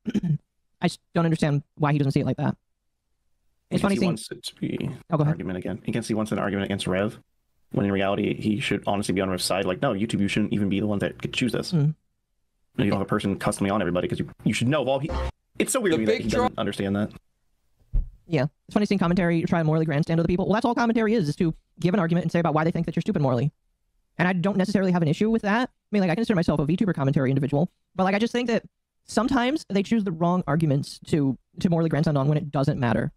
I just don't understand why he doesn't see it like that. It's funny seeing... He wants it to be an argument again. He wants an argument against Rev, when in reality, he should honestly be on Rev's side. Like, no, YouTube, you shouldn't even be the one that could choose this. You don't have a person customly on everybody, because you should know of all... It's so weird to me that he doesn't understand that. Yeah, it's funny seeing commentary try to morally grandstand other people. Well, that's all commentary is to give an argument and say about why they think that you're stupid morally. And I don't necessarily have an issue with that. I mean, like, I consider myself a VTuber commentary individual, but, like, I just think that sometimes they choose the wrong arguments to morally grandstand on when it doesn't matter.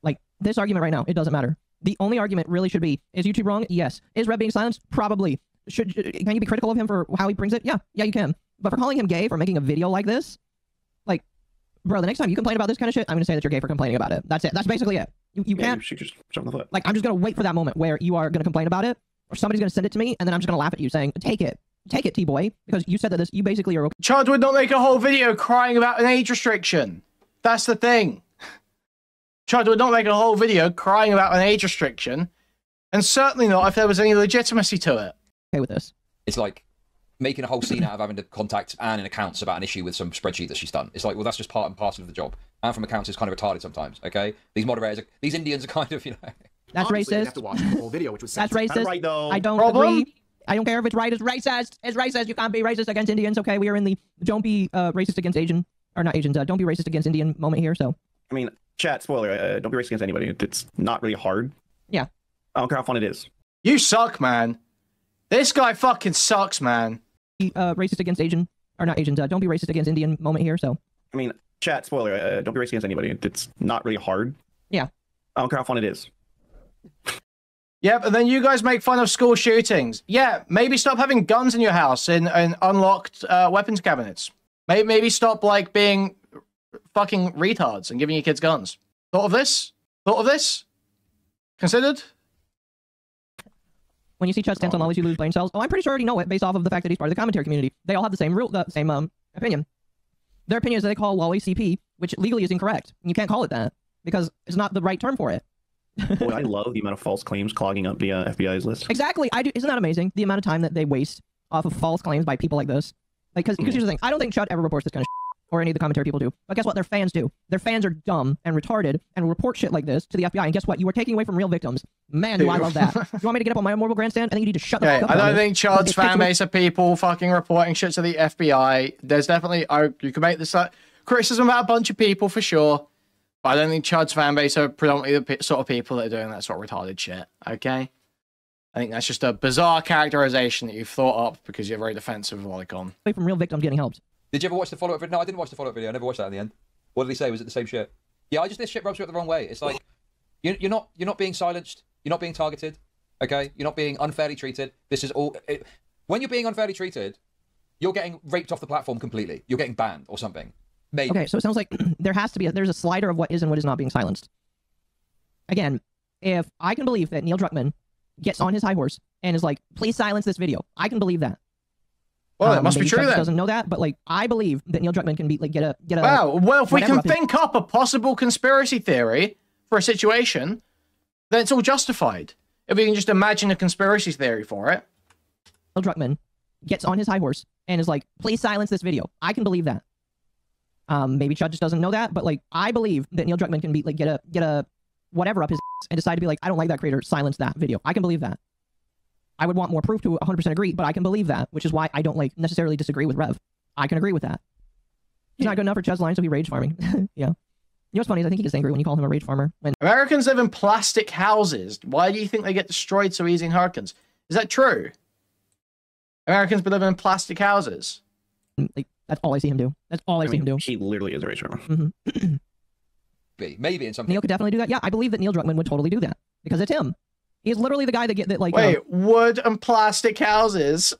Like, this argument right now, it doesn't matter. The only argument really should be, is YouTube wrong? Yes. Is Rev being silenced? Probably. Can you be critical of him for how he brings it? Yeah, you can. But for calling him gay for making a video like this, like, bro, the next time you complain about this kind of shit, I'm going to say that you're gay for complaining about it. That's it. That's basically it. You Yeah, can't. you should just jump on the foot. Like, I'm just gonna wait for that moment where you are gonna complain about it, or somebody's gonna send it to me, and then I'm just gonna laugh at you saying, "Take it, T-boy," because you said that this. You basically are. Chud would not make a whole video crying about an age restriction. That's the thing. Chud would not make a whole video crying about an age restriction, and certainly not if there was any legitimacy to it. Okay with this. It's like making a whole scene out of having to contact Anne in accounts about an issue with some spreadsheet that she's done. It's like, well, that's just part and parcel of the job. Anne from accounts is kind of retarded sometimes, okay? These moderators, these Indians are kind of, you know... That's Honestly, racist. Have to watch the whole video, which was That's censored. racist. Right, though. I don't Problem? agree. I don't care if it's right. It's racist. It's racist. You can't be racist against Indians. Okay, we are in the don't be racist against Asian, or not Asians. Don't be racist against Indian moment here. So. I mean, chat, spoiler, don't be racist against anybody. It's not really hard. Yeah. I don't care how fun it is. You suck, man. This guy fucking sucks, man. Racist against Asian, or not Asians. Don't be racist against Indian moment here. So. I mean, chat, spoiler, don't be racist against anybody. It's not really hard. Yeah. I don't care how fun it is. Yep, and then you guys make fun of school shootings. Yeah, maybe stop having guns in your house in unlocked weapons cabinets. Maybe stop, like, being fucking retards and giving your kids guns. Thought of this? Thought of this? Considered? When you see Chud stance on lollies, you lose brain cells. Oh, I'm pretty sure I already know it based off of the fact that he's part of the commentary community. They all have the same opinion. Their opinion is that they call lolly CP, which legally is incorrect. You can't call it that because it's not the right term for it. Boy, I love the amount of false claims clogging up the FBI's list. Exactly. I do. Isn't that amazing? The amount of time that they waste off of false claims by people like this. Like, because here's the thing. I don't think Chud ever reports this kind of shit, or any of the commentary people do. But guess what? Their fans do. Their fans are dumb and retarded and report shit like this to the FBI. And guess what? You are taking away from real victims. Man, do I love that. You want me to get up on my immortal grandstand? I think you need to shut the fuck up. I don't about think it. Chud's fan base of people fucking reporting shit to the FBI. There's definitely... you can make this criticism about a bunch of people for sure. But I don't think Chud's fan base are predominantly the sort of people that are doing that sort of retarded shit, okay? I think that's just a bizarre characterization that you've thought up because you're very defensive of Lolicon. Away from real victims getting helped. Did you ever watch the follow-up video? No, I didn't watch the follow-up video. I never watched that in the end. What did he say? Was it the same shit? Yeah, this shit rubs me up the wrong way. It's like, you're not being silenced. You're not being targeted, okay? You're not being unfairly treated. This is all... when you're being unfairly treated, you're getting raped off the platform completely. You're getting banned or something. Maybe. Okay, so it sounds like there's a slider of what is and what is not being silenced. Again, if I can believe that Neil Druckmann gets on his high horse and is like, please silence this video, I can believe that. Well, that must be true then. Doesn't know that, but like, I believe that Neil Druckmann can be like get a. Wow. Well, if we can up his- think up a possible conspiracy theory for a situation, then it's all justified. If we can just imagine a conspiracy theory for it. Neil Druckmann gets on his high horse and is like, please silence this video, I can believe that. Maybe Chud just doesn't know that, but like, I believe that Neil Druckmann can be like get a whatever up his and decide to be like, I don't like that creator, silence that video. I can believe that. I would want more proof to 100% agree, but I can believe that, which is why I don't like necessarily disagree with Rev. I can agree with that. He's not good enough for Chud's line, so he rage farming. Yeah. You know what's funny is I think he gets angry when you call him a rage farmer. When Americans live in plastic houses. Why do you think they get destroyed so easy in hurricanes? Is that true? Americans live in plastic houses. like, that's all I see him do. That's all I see him do. He literally is a rage farmer. Mm-hmm. Maybe in some... Neil could definitely do that. Yeah, I believe that Neil Druckmann would totally do that because it's him. He's literally the guy that like. Wait, wood and plastic houses.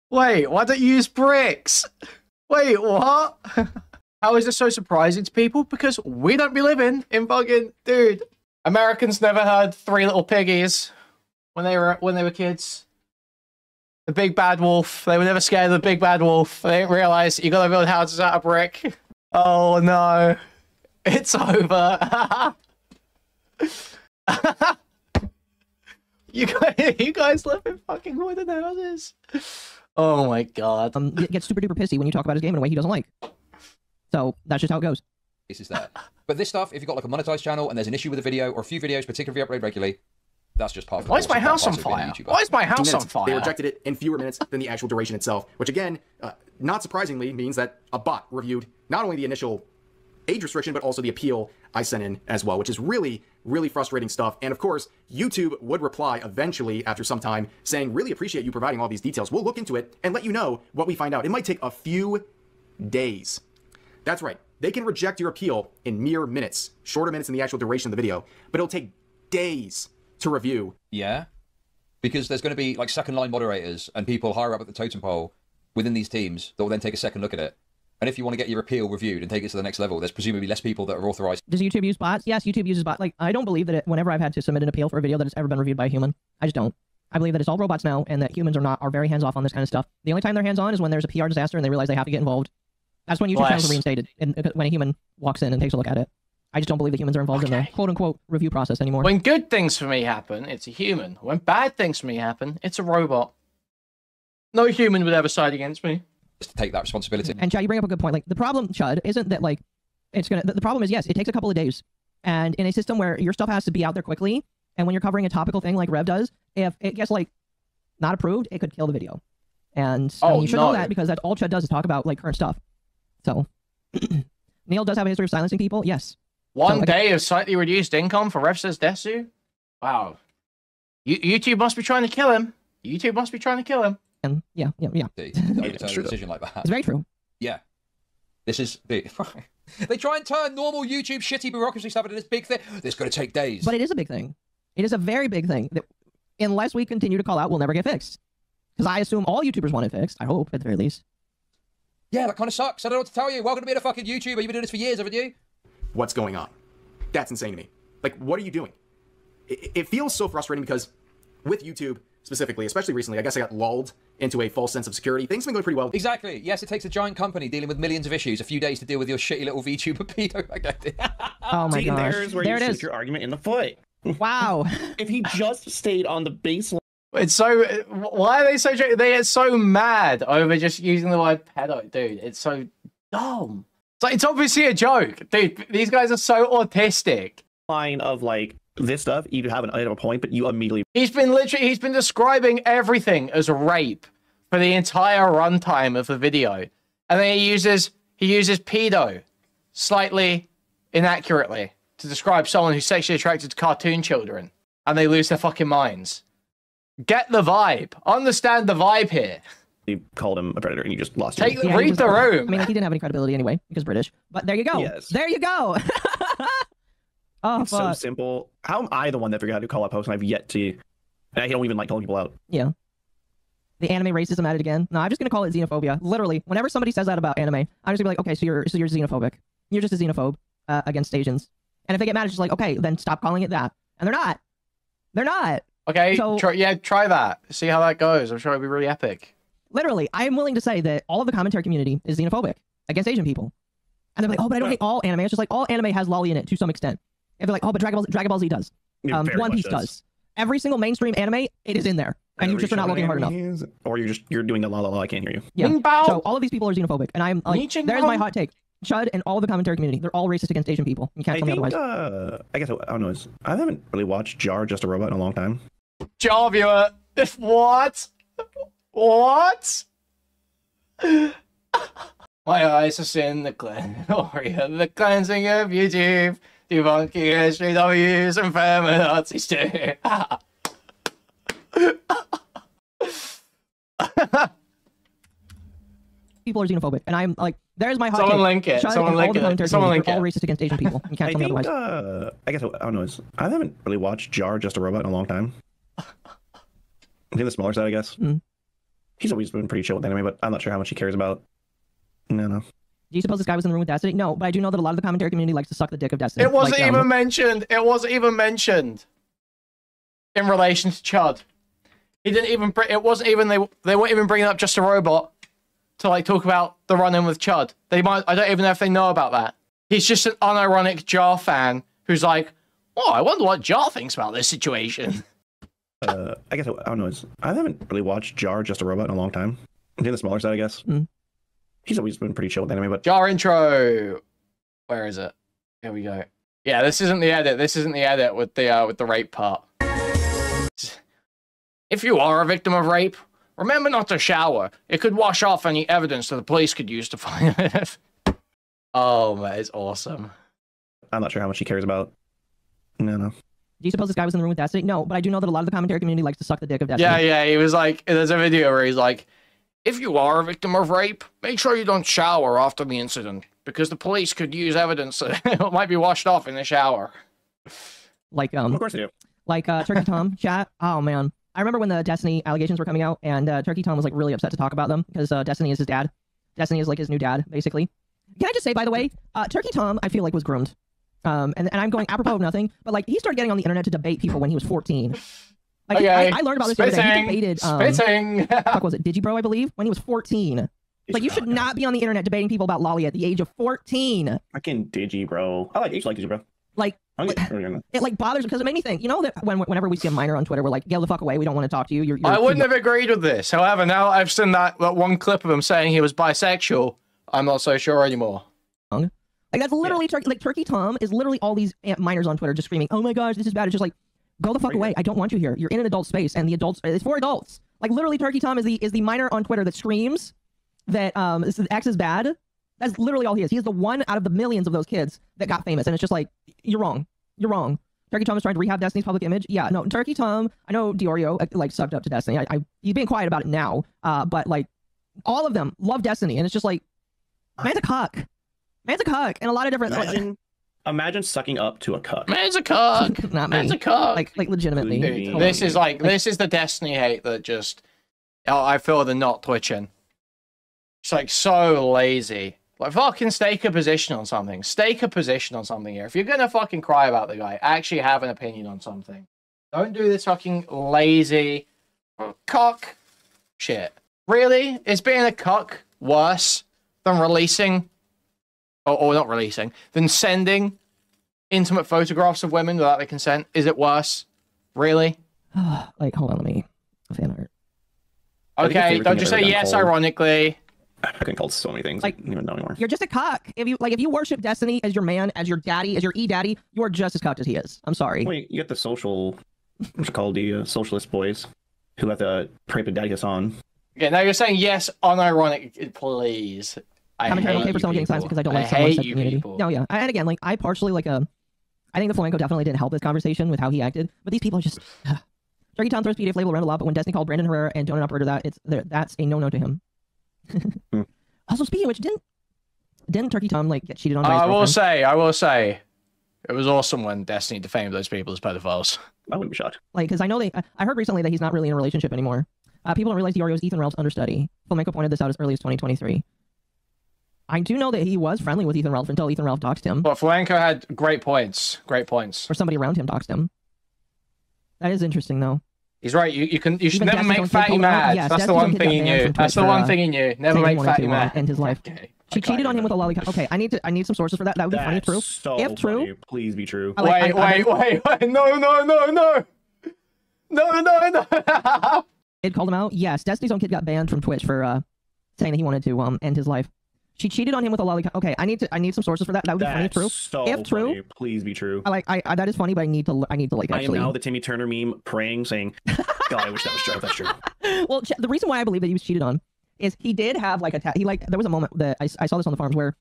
Wait, why don't you use bricks? Wait, what? How is this so surprising to people? Because we don't be living in fucking... Dude, Americans never heard Three Little Piggies when they were kids. The big bad wolf. They were never scared of the big bad wolf. They didn't realize you gotta build houses out of brick. Oh no. It's over. You guys live in fucking wooden houses. Oh my god. Gets super duper pissy when you talk about his game in a way he doesn't like. So that's just how it goes. This is that. But this stuff, if you've got like a monetized channel and there's an issue with a video or a few videos, particularly if you upload regularly, that's just part of the Why is my house on fire? Why is my house on fire? They rejected it in fewer minutes than the actual duration itself, which again, not surprisingly, means that a bot reviewed not only the initial age restriction, but also the appeal I sent in as well, which is really, really frustrating stuff. And of course, YouTube would reply eventually after some time saying, really appreciate you providing all these details. We'll look into it and let you know what we find out. It might take a few days. That's right. They can reject your appeal in mere minutes, shorter minutes than the actual duration of the video, but it'll take days to review. Yeah, because there's going to be like second line moderators and people higher up at the totem pole within these teams that will then take a second look at it. And if you want to get your appeal reviewed and take it to the next level, there's presumably less people that are authorized. Does YouTube use bots? Yes, YouTube uses bots. Like, I don't believe that whenever I've had to submit an appeal for a video that it's ever been reviewed by a human. I just don't. I believe that it's all robots now, and that humans are very hands-off on this kind of stuff. The only time they're hands-on is when there's a PR disaster and they realize they have to get involved. That's when YouTube channels are reinstated, and when a human walks in and takes a look at it. I just don't believe that humans are involved in the quote-unquote review process anymore. When good things for me happen, it's a human. When bad things for me happen, it's a robot. No human would ever side against me. Just to take that responsibility. And Chud, you bring up a good point. Like, the problem, Chud, isn't that, like, it's gonna... The problem is, yes, it takes a couple of days. And in a system where your stuff has to be out there quickly, and when you're covering a topical thing like Rev does, if it gets, like, not approved, it could kill the video. And I mean, you should know that, because that's all Chud does is talk about, like, current stuff. So... Neil does have a history of silencing people, yes. One day of slightly reduced income for RevSaysDesu? Wow. YouTube must be trying to kill him. YouTube must be trying to kill him. And yeah. It's a decision like that. It's very true. Yeah. This is... They try and turn normal YouTube shitty bureaucracy stuff into this big thing. This is going to take days. But it is a big thing. It is a very big thing that, unless we continue to call out, we'll never get fixed. Because I assume all YouTubers want it fixed. I hope, at the very least. Yeah, that kind of sucks. I don't know what to tell you. Welcome to being a fucking YouTuber. You've been doing this for years, haven't you? What's going on? That's insane to me. Like, what are you doing? It feels so frustrating because with YouTube specifically, especially recently, I guess I got lulled into a false sense of security. Things have been going pretty well. Exactly. Yes, it takes a giant company dealing with millions of issues a few days to deal with your shitty little VTuber pedo. I get it. Oh my gosh. There it is. Your argument in the foot. Wow. If he just stayed on the baseline. It's so... Why are they so... They get so mad over just using the word pedo, dude. It's so dumb. It's like, it's obviously a joke. Dude, these guys are so autistic. Line of, like, this stuff, you have a point, but you immediately... He's been describing everything as rape for the entire runtime of the video. And then he uses pedo slightly inaccurately to describe someone who's sexually attracted to cartoon children. And they lose their fucking minds. Get the vibe. Understand the vibe here. You called him a predator and you just lost him. Read the room. I mean, like, he didn't have any credibility anyway, because British. But there you go. Yes. There you go. Oh, it's so simple. How am I the one that figured out how to call out posts and I've yet to... And I don't even like calling people out. Yeah. The anime racism at it again. No, I'm just going to call it xenophobia. Literally, whenever somebody says that about anime, I'm just going to be like, okay, so you're xenophobic. You're just a xenophobe against Asians. And if they get mad, it's just like, okay, then stop calling it that. And they're not. They're not. Okay, so, try that. See how that goes. I'm sure it'll be really epic. Literally, I am willing to say that all of the commentary community is xenophobic against Asian people. And they're like, oh, but I don't hate all anime. It's just like, all anime has lolly in it to some extent. And they're like, oh, but Dragon Ball Z does. One Piece does. Every single mainstream anime, it is in there. And you just are not looking hard enough. Or you're doing the la la la, I can't hear you. Yeah. So all of these people are xenophobic. And I'm like, there's my hot take. Chud and all of the commentary community, they're all racist against Asian people. You can't tell me otherwise. I guess, I don't know. I haven't really watched Jar Just a Robot in a long time. Jar viewer. What? What? My eyes have seen the glory of the cleansing of YouTube, debunking SJWs and feminazis too. People are xenophobic, and I'm like, there's my hot take. Someone link it. Someone link it. Someone link it. They're all racist against Asian people. You can't tell me otherwise. I guess, I don't know. I haven't really watched Jar Just a Robot in a long time. I think the smaller side, I guess. He's always been pretty chill with anime, but I'm not sure how much he cares about. No. Do you suppose this guy was in the room with Destiny? No, but I do know that a lot of the commentary community likes to suck the dick of Destiny. It wasn't even mentioned. It wasn't even mentioned in relation to Chud. He didn't even. It wasn't even. They weren't even bringing up Just a Robot to like talk about the run-in with Chud. They might. I don't even know if they know about that. He's just an unironic Jar fan who's like, oh, I wonder what Jar thinks about this situation. I guess, I don't know. I haven't really watched Jar Just a Robot in a long time. I think the smaller side, I guess. He's always been pretty chill with anime, but... Jar intro! Where is it? Here we go. Yeah, this isn't the edit. This isn't the edit with the rape part. If you are a victim of rape, remember not to shower. It could wash off any evidence that the police could use to find it. Oh, man, it's awesome. I'm not sure how much he cares about. No. Do you suppose this guy was in the room with Destiny? No, but I do know that a lot of the commentary community likes to suck the dick of Destiny. Yeah, he was like, there's a video where he's like, if you are a victim of rape, make sure you don't shower after the incident, because the police could use evidence that it might be washed off in the shower. Like, of course they do. Like, Turkey Tom, chat. Oh, man. I remember when the Destiny allegations were coming out, and Turkey Tom was, like, really upset to talk about them, because Destiny is his dad. Destiny is like his new dad, basically. Can I just say, by the way, Turkey Tom, I feel like was groomed. And I'm going apropos of nothing, but like he started getting on the internet to debate people when he was 14. Like Okay. I learned about this the other day. He debated Spitting. fuck was it Digibro, I believe, when he was 14. Like you should not be on the internet debating people about lolly at the age of 14. Fucking Digi, bro. I like Digi, bro. Like it like bothers because it made me think. You know that whenever we see a minor on Twitter, we're like, get the fuck away. We don't want to talk to you. You're I wouldn't have agreed with this. However, now I've seen that one clip of him saying he was bisexual. I'm not so sure anymore. Like that's literally Turkey Tom is literally all these minors on Twitter just screaming, "Oh my gosh, this is bad." It's just like, go the fuck away. I don't want you here. You're in an adult space, and the adults it's for adults. Like literally, Turkey Tom is the minor on Twitter that screams that X is bad. That's literally all he is. He is the one out of the millions of those kids that got famous, and it's just like, you're wrong. You're wrong. Turkey Tom is trying to rehab Destiny's public image. Yeah, no, Turkey Tom. I know Diorio like sucked up to Destiny. He's being quiet about it now. But like, all of them love Destiny, and it's just like, man's a cuck. Man's a cuck, and a lot of different. Imagine sucking up to a cuck. Man's a cuck. Not me. Man's a cuck. Like legitimately. Dude, this is the Destiny hate that just. Oh, I feel the knot twitching. It's like so lazy. Like, fucking stake a position on something. Stake a position on something here. If you're gonna fucking cry about the guy, actually have an opinion on something. Don't do this fucking lazy cock shit. Really? Is being a cuck worse than releasing, or not releasing, than sending intimate photographs of women without their consent? Is it worse? Really? Like, hold on, let me fan art. Okay, don't just say yes ironically. I can call so many things. Like, I don't even know anymore. You're just a cock. If you worship Destiny as your man, as your daddy, as your e-daddy, you are just as cocked as he is. I'm sorry. Wait, you got the what's it called, the socialist boys who have to pray to Daddy Hassan. Okay, now you're saying yes unironic, please. Commentary okay for someone getting silenced because I don't like someone's community. No, yeah. And again, like, I partially like I think the flamenco definitely didn't help this conversation with how he acted, but these people are just Turkey Tom throws PDF label around a lot, but when Destiny called Brandon Herrera and Donut Operator that's a no-no to him. Also, speaking of which, didn't Turkey Tom like get cheated on by his girlfriend? I will say, it was awesome when Destiny defamed those people as pedophiles. I wouldn't be shocked. Like, because I know I heard recently that he's not really in a relationship anymore. People don't realize Diorio is Ethan Ralph's understudy. Flamenco pointed this out as early as 2023. I do know that he was friendly with Ethan Ralph until Ethan Ralph doxed him. But Flamenco had great points. Great points. Or somebody around him doxed him. That is interesting, though. He's right. You should never make Fatty mad. Yes, that's the one thing he knew. That's the one thing he knew. Never make Fatty mad. End his life. Okay. She cheated on him with a lollipop. Okay, I need some sources for that. That would be funny. True. So if true, funny. Please be true. Wait. No. It called him out. Yes, Destiny's own kid got banned from Twitch for saying that he wanted to end his life. She cheated on him with a lollipop. Okay, I need some sources for that. That would be funny. True. So if true, funny. Please be true. That is funny, but I need to like actually. I am now the Timmy Turner meme praying, saying, "God, I wish that was true. That's true." Well, the reason why I believe that he was cheated on is he did have like there was a moment that I saw this on the forums where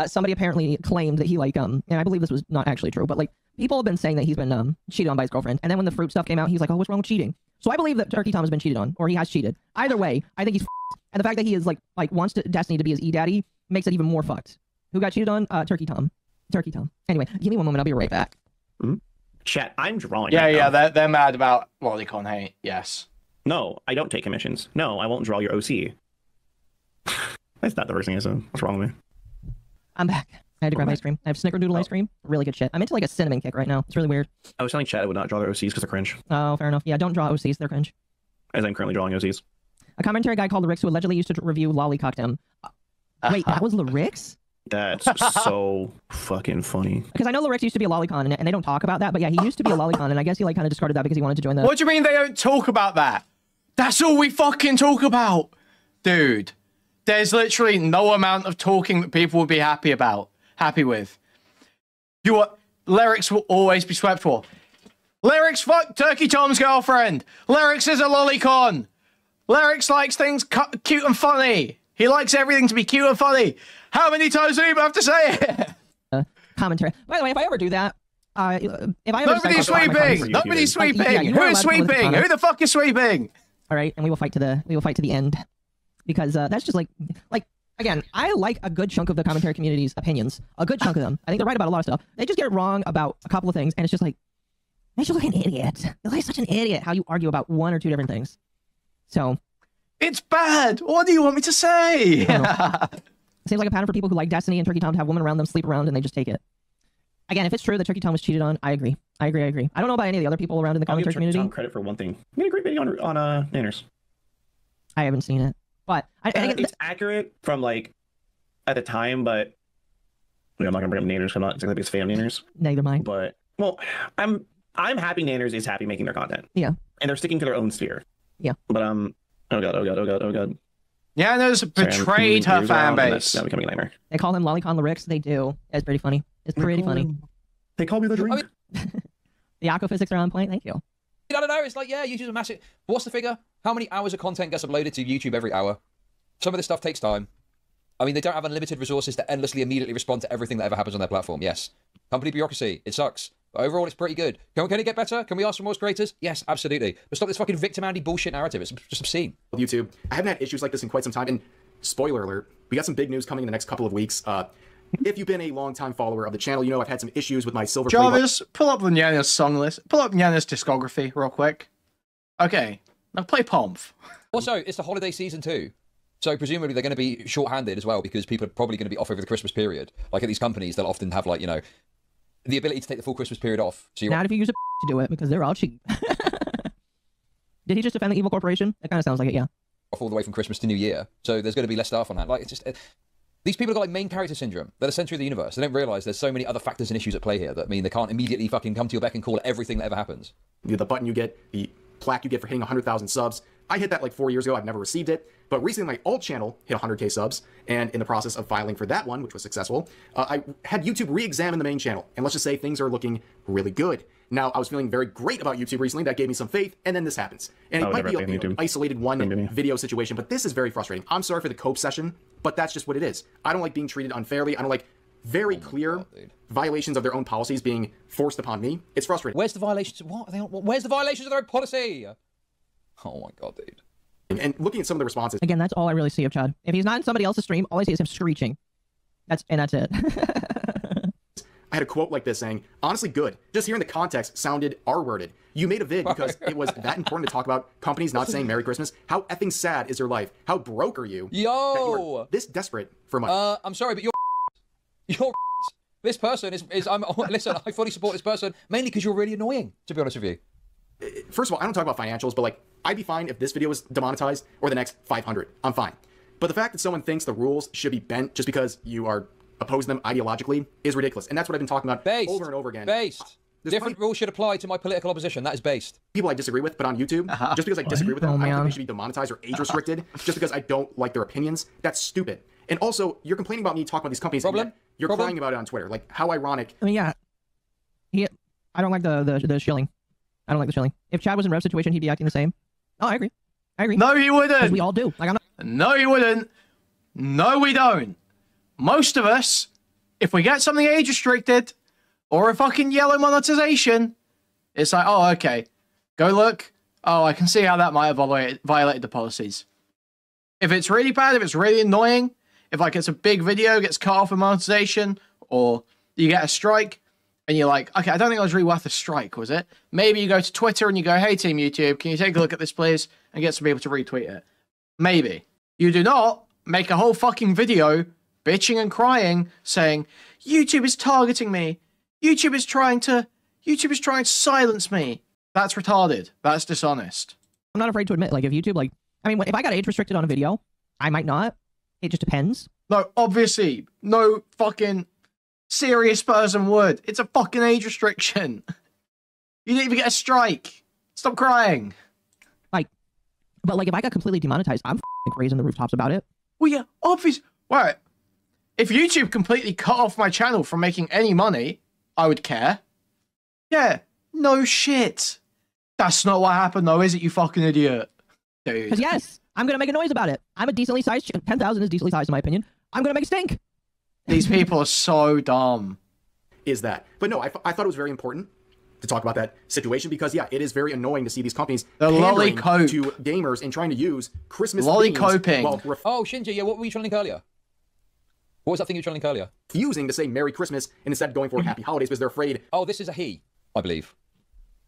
somebody apparently claimed that he and I believe this was not actually true, but like people have been saying that he's been cheated on by his girlfriend, and then when the fruit stuff came out, he's like, "Oh, what's wrong with cheating?" So I believe that Turkey Tom has been cheated on, or he has cheated. Either way, I think he's and the fact that he is like wants Destiny to be his e-daddy makes it even more fucked. Who got cheated on? Turkey Tom. Turkey Tom. Anyway, give me one moment. I'll be right back. Mm-hmm. Chat, I'm drawing. Yeah, they're mad about lolicon hate. Yes. No, I don't take commissions. No, I won't draw your OC. That's not the first thing I said. What's wrong with me? I'm back. I had to grab ice cream. I have Snickerdoodle ice cream. Really good shit. I'm into like a cinnamon kick right now. It's really weird. I was telling Chat I would not draw their OCs because they're cringe. Oh, fair enough. Yeah, don't draw OCs. They're cringe. As I'm currently drawing OCs. A commentary guy called Larix who allegedly used to review Lollycocked him. Wait, that was Larix? That's so fucking funny. Because I know Larix used to be a lolicon, and they don't talk about that, but yeah, he used to be a lolicon, and I guess he like kind of discarded that because he wanted to join the... What do you mean they don't talk about that? That's all we fucking talk about! Dude, there's literally no amount of talking that people would be happy with. Larix will always be swept for. Larix fucked Turkey Tom's girlfriend! Larix is a lolicon! Larix likes things cute and funny! He likes everything to be cute and funny! How many times do you have to say it? Commentary. By the way, if I ever do that, if I ever Nobody's sweeping! Nobody's sweeping! Who is sweeping? Who the fuck is sweeping? All right, and we will fight to the end, because that's just like again, I like a good chunk of the commentary community's opinions, a good chunk of them. I think they're right about a lot of stuff. They just get it wrong about a couple of things, and it's just like, makes you look like an idiot. You're like such an idiot how you argue about one or two different things. So, It's bad. What do you want me to say? Seems like a pattern for people who like Destiny and Turkey Tom to have women around them sleep around and they just take it. Again, if it's true that Turkey Tom was cheated on, I agree. I agree. I don't know about any of the other people around in the commentary community. I'll give Turkey Tom credit for one thing. He made a great video on Nanners. I haven't seen it, but it's accurate from like at the time, but I'm not gonna bring up Nanners because I'm not exactly a biggest fan of Nanners. Neither mind. But well, I'm happy Nanners is happy making their content. Yeah, and they're sticking to their own sphere. Yeah, but oh god. Yeah, Nanners betrayed her fan base. That's now becoming a nightmare. They call him Lolicon Lyrics. They do. It's pretty funny. It's pretty funny. They call me the drink. The aquaphysics are on point. Thank you. I don't know. It's like, yeah, YouTube's a massive. What's the figure? How many hours of content gets uploaded to YouTube every hour? Some of this stuff takes time. I mean, they don't have unlimited resources to endlessly immediately respond to everything that ever happens on their platform. Yes. Company bureaucracy. It sucks. But overall, it's pretty good. Can it get better? Can we ask for more creators? Yes, absolutely. But stop this fucking victim Andy bullshit narrative. It's just obscene. YouTube. I haven't had issues like this in quite some time. And spoiler alert, we got some big news coming in the next couple of weeks. If you've been a long-time follower of the channel, you know I've had some issues with my silver play. Jarvis, pull up the Nyanya's song list. Pull up Nyanya's discography real quick. Okay, now play Pomf. Also, it's the holiday season too. So presumably they're going to be short-handed as well because people are probably going to be off over the Christmas period. Like at these companies, they'll often have like, you know, the ability to take the full Christmas period off. So not if you use a to do it because they're all cheap. Did he just defend the evil corporation? It kind of sounds like it, yeah. Off all the way from Christmas to New Year. So there's going to be less staff on that. Like, it's just... These people have got like main character syndrome. They're the center of the universe. They don't realize there's so many other factors and issues at play here that mean they can't immediately fucking come to your beck and call at everything that ever happens. The button you get, the plaque you get for hitting 100,000 subs. I hit that like 4 years ago. I've never received it. But recently, my old channel hit 100K subs. And in the process of filing for that one, which was successful, I had YouTube re-examine the main channel. And let's just say things are looking really good. Now, I was feeling very great about YouTube recently. That gave me some faith. And then this happens. And it might be an isolated one video situation, but this is very frustrating. I'm sorry for the cope session, but that's just what it is. I don't like being treated unfairly. I don't like very clear violations of their own policies being forced upon me. It's frustrating. Where's the violations? Where's the violations of their own policy? Oh my god, dude. And looking at some of the responses. Again, that's all I really see of Chud. If he's not in somebody else's stream, all I see is him screeching. That's it. I had a quote like this saying, honestly good. Just hearing the context sounded R-worded. You made a vid because it was that important to talk about companies not saying Merry Christmas. How effing sad is your life? How broke are you? Yo! That you are this desperate for money. I'm sorry, but you're this person is listen, I fully support this person, mainly because you're really annoying, to be honest with you. First of all, I don't talk about financials, but like, I'd be fine if this video was demonetized or the next 500. I'm fine. But the fact that someone thinks the rules should be bent just because you are opposing them ideologically is ridiculous. And that's what I've been talking about over and over again. Different rules should apply to my political opposition. That is based. People I disagree with, but on YouTube, just because I disagree with them, I don't think they should be demonetized or age restricted just because I don't like their opinions. That's stupid. And also, you're complaining about me talking about these companies. You're crying about it on Twitter. Like, how ironic. I mean, yeah. I don't like the shilling. I don't like the shilling. If Chad was in Rev's situation, he'd be acting the same. Oh, I agree. No, he wouldn't. We all do. Like, I'm not... No, he wouldn't. No, we don't. Most of us, if we get something age restricted or a fucking yellow monetization, it's like, oh, okay. Go look. Oh, I can see how that might have violated the policies. If it's really bad, if it's really annoying, if like it's a big video, gets cut off of monetization, or you get a strike, and you're like, okay, I don't think it was really worth a strike, was it? Maybe you go to Twitter and you go, hey, Team YouTube, can you take a look at this, please? And get some people to retweet it. Maybe. You do not make a whole fucking video bitching and crying, saying, YouTube is targeting me. YouTube is trying to silence me. That's retarded. That's dishonest. I'm not afraid to admit, like, if YouTube, like, I mean, if I got age restricted on a video, I might not. It just depends. No, obviously, no fucking serious person would. It's a fucking age restriction. You didn't even get a strike. Stop crying. But like, if I got completely demonetized, I'm raising the rooftops about it. Well, yeah, obviously. Right. If YouTube completely cut off my channel from making any money, I would care. Yeah, no shit. That's not what happened though, is it, you fucking idiot? Dude. Because yes, I'm going to make a noise about it. I'm a decently sized, 10,000 is decently sized in my opinion. I'm going to make a stink. These people are so dumb. Is that. But no, I thought it was very important to talk about that situation because, yeah, it is very annoying to see these companies pandering to gamers and trying to use Christmas lollicoping. Oh, Shinji, yeah, what were you trying to link earlier? What was that thing you were trying to link earlier? Refusing to say Merry Christmas and instead going for Happy Holidays because they're afraid. Oh, this is a he, I believe.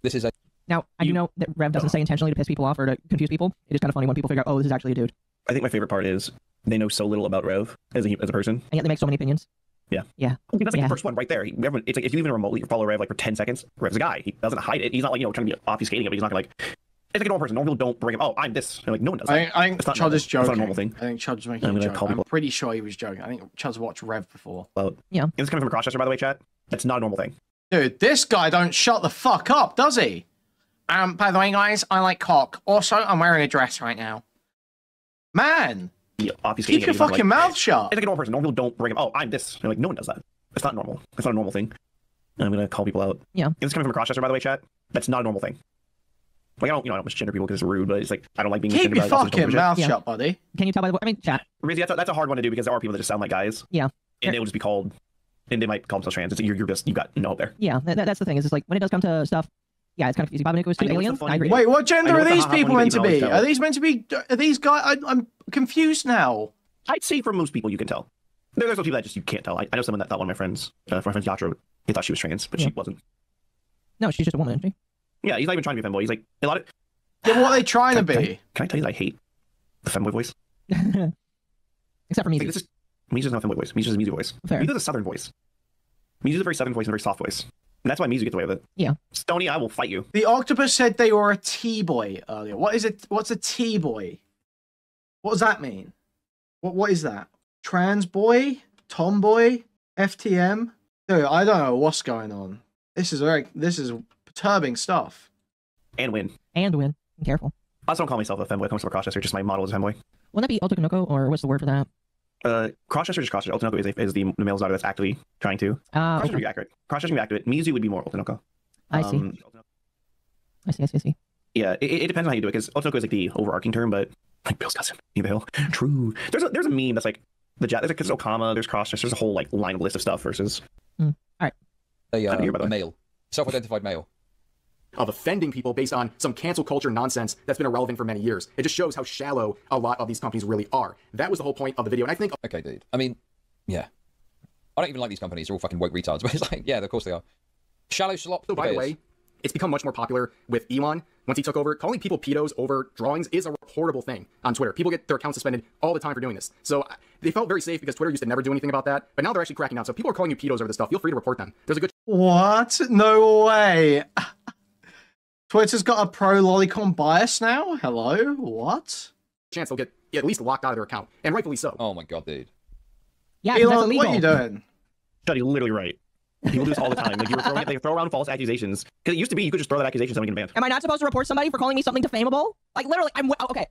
This is a... Now, I do know that Rev doesn't say intentionally to piss people off or to confuse people. It is kind of funny when people figure out, oh, this is actually a dude. I think my favorite part is they know so little about Rev as a person. And yet they make so many opinions. Yeah. Yeah. That's like the first one right there. It's like if you even remotely follow Rev like for 10 seconds, Rev's a guy. He doesn't hide it. He's not like, you know, trying to be obfuscating it, but he's not gonna like, it's like a normal person. Normal people don't bring him, oh, I'm this. And like, no one does that. I think Chud is joking. It's not a normal thing. I think Chud's making a joke. I'm pretty sure he was joking. I think Chud's watched Rev before. Well, yeah. This is coming from a Crosschester, by the way, chat. That's not a normal thing. Dude, this guy don't shut the fuck up, does he? By the way, guys, I like cock. Also, I'm wearing a dress right now. Man, keep your fucking mouth shut. It's like a normal person. Normal people don't bring him, oh, I'm this. And like, no one does that. It's not normal. It's not a normal thing. And I'm gonna call people out. Yeah. This is coming from a Crosschester, by the way, chat. That's not a normal thing. Like, I don't misgender people because it's rude, but it's like, I don't like being keep your fucking mouth shut, buddy. Can you tell by the way? I mean, chat. Really, that's a hard one to do because there are people that just sound like guys. Yeah. And they will just be called, and they might call themselves trans. It's, you're just, you got no hope there. Yeah, that's the thing. Is it's like when it does come to stuff, yeah, it's kind of confusing. Bob Nicholas, aliens. I agree. Wait, what gender are these people meant to be? Are these meant to be? Are these guys? I'm confused now. I'd say for most people, you can tell. There's those people that just you can't tell. I know someone that thought one of my friends, Yatra, he thought she was trans, but she wasn't. No, she's just a woman, isn't she? Yeah, he's not even trying to be a femboy. He's like a lot of. Yeah, what are they trying to be? Can I tell you that I hate the femboy voice? Except for me. Like, Mizu's not a femboy voice. Mizu's a Mizu voice. Fair. Mizu's a southern voice. Mizu's a very southern voice and a very soft voice. And that's why Mizu gets away with it. Yeah. Stony, I will fight you. The octopus said they were a T-boy earlier. What is it? What's a T-boy? What does that mean? What is that? Trans boy? Tomboy? FTM? Dude, I don't know what's going on. This is perturbing stuff. And win. Be careful. I also don't call myself a femboy. I come from a Crosschester. Just my model is a femboy. Wouldn't that be Otokonoko, or what's the word for that? Crosschester is Crosschester. Otonoko is the male's daughter that's actively trying to. Crosschester can be accurate. Crosschester can be accurate. Mizu would be more Otonoko. I see. I see. Yeah, it depends on how you do it, because Otonoko is like the overarching term, but like Bill's cousin, the hill. True. There's a meme that's like there's Okama, there's Crosschester, there's a whole like line of list of stuff versus. All right. A male, self-identified male. Of offending people based on some cancel culture nonsense that's been irrelevant for many years. It just shows how shallow a lot of these companies really are. That was the whole point of the video, and I think... Okay, dude. I mean, yeah. I don't even like these companies. They're all fucking woke retards, but it's like, yeah, of course they are. Shallow slop. So, by the way, it's become much more popular with Elon. Once he took over, calling people pedos over drawings is a reportable thing on Twitter. People get their accounts suspended all the time for doing this. So they felt very safe because Twitter used to never do anything about that, but now they're actually cracking down. So if people are calling you pedos over this stuff, feel free to report them. There's a good... What? No way. Twitter's got a pro-lolicon bias now? Hello? What? Chance they'll get at least locked out of their account, and rightfully so. Oh my god, dude. Yeah, Elon, what are you doing? You're literally right. People do this all the time. Like they throw around false accusations. Because it used to be you could just throw that accusation, someone get banned. Am I not supposed to report somebody for calling me something defamable? Like literally, okay.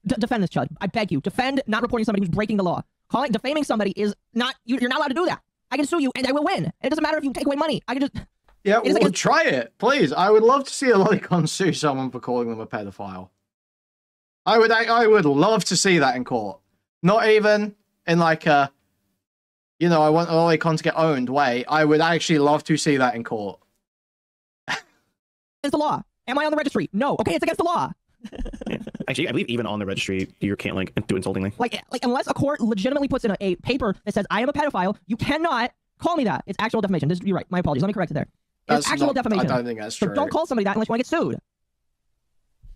Defend this, Chud. I beg you. Defend not reporting somebody who's breaking the law. Defaming somebody is not. You're not allowed to do that. I can sue you, and I will win. And it doesn't matter if you take away money. I can just. Yeah, well, try it, please. I would love to see a lolicon sue someone for calling them a pedophile. I would love to see that in court. Not even in like a, you know, I want a lolicon to get owned way. I would actually love to see that in court. It's the law. Am I on the registry? No. Okay, it's against the law. Yeah. Actually, I believe even on the registry, you can't like do insultingly. Like unless a court legitimately puts in a paper that says I am a pedophile, you cannot call me that. It's actual defamation. You're right. My apologies. Let me correct it there. It's actual defamation. I don't think that's true. So don't call somebody that unless you want to get sued.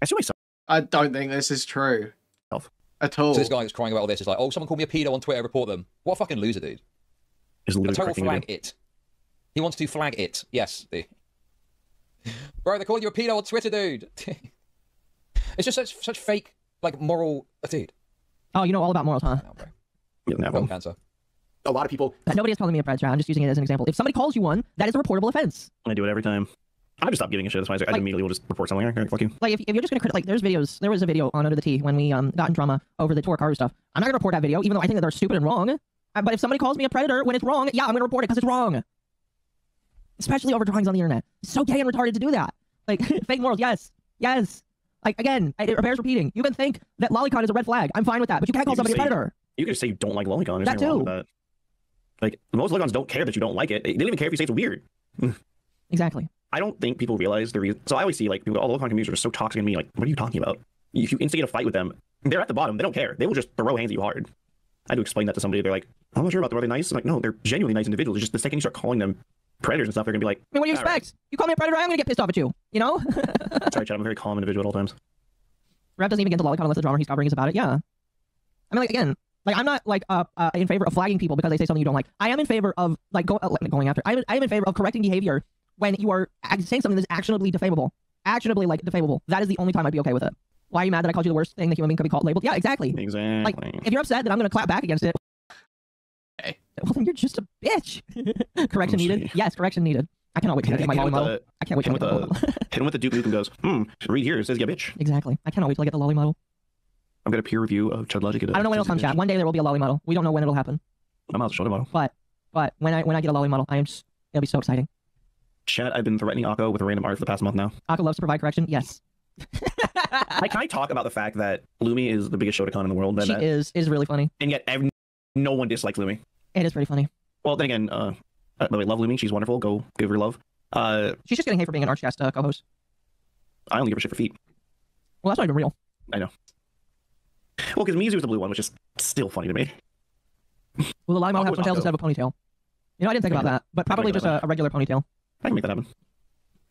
I sue myself. I don't think this is true. At all. So this guy that's crying about all this is like, oh, someone called me a pedo on Twitter, report them. What a fucking loser, dude. A total flag it. He wants to flag it. Yes. Bro, they're calling you a pedo on Twitter, dude. It's just such fake, like, moral... Dude. Oh, you know all about morals, huh? No, bro. Moral cancer. A lot of people... Nobody has called me a predator. I'm just using it as an example. If somebody calls you one, that is a reportable offense. I do it every time. I just stop giving a shit. That's why I immediately will just report something. Okay, fuck you. Like, if you're just gonna like, there was a video on Under the Tea when we got in drama over the Torque Haru stuff. I'm not gonna report that video, even though I think that they're stupid and wrong. But if somebody calls me a predator when it's wrong, yeah, I'm gonna report it because it's wrong. Especially over drawings on the internet. It's so gay and retarded to do that. Like, fake morals, yes. Like, again, it bears repeating. You can think that lolicon is a red flag. I'm fine with that, but you can't call somebody a predator. You can just say you don't like lolicon. That too. That. Like, most lolicons don't care that you don't like it. They don't even care if you say it's weird. Exactly. I don't think people realize the reason. So I always see, like, people, all lolicon communities are so toxic and me. Like, what are you talking about? If you instigate a fight with them, they're at the bottom. They don't care. They will just throw hands at you hard. I had to explain that to somebody. They're like, I'm not sure about them. Are they nice? I'm like, no, they're genuinely nice individuals. It's just the second you start calling them predators and stuff, they're gonna be like, I mean, what do you expect? Right. You call me a predator, I'm gonna get pissed off at you. You know? Sorry, Chad, I'm a very calm individual at all times. Rev doesn't even get the lolicon unless the drama he's covering is about it. Yeah. I mean, like, again, like, I'm not, like, in favor of flagging people because they say something you don't like. I am in favor of, like, going after. I am in favor of correcting behavior when you are saying something that's actionably defamable. Actionably, like, defamable. That is the only time I'd be okay with it. Why are you mad that I called you the worst thing that human being could be called labeled? Yeah, exactly. Exactly. Like, if you're upset, then I'm going to clap back against it. Hey. Well, then you're just a bitch. Correction needed? Yes, correction needed. I cannot wait to get my lolly model. I can't wait to get the lolly model. Hit him with the Duke Nukem goes, read here, it says, yeah, bitch. Exactly. I cannot wait till I get the lolly model. I'm going to peer review of ChudLogic. I don't know when it'll come, chat. One day there will be a lolly model. We don't know when it'll happen. I'm out to show model. But when I get a lolly model, it'll be so exciting. Chat, I've been threatening Akko with a random art for the past month now. Akko loves to provide correction? Yes. Can I talk about the fact that Lumi is the biggest Shotokan in the world? She is really funny. And yet no one dislikes Lumi. It is pretty funny. Well, then again, by the way, love Lumi. She's wonderful. Go give her love. She's just getting hate for being an Archcast co-host. I only give her shit for feet. Well, that's not even real. I know. Well, because Mizu's the blue one, which is still funny to me. Well, the lolly model has twin tails instead of a ponytail. You know, I didn't think about that, but probably just a regular ponytail. I can make that happen.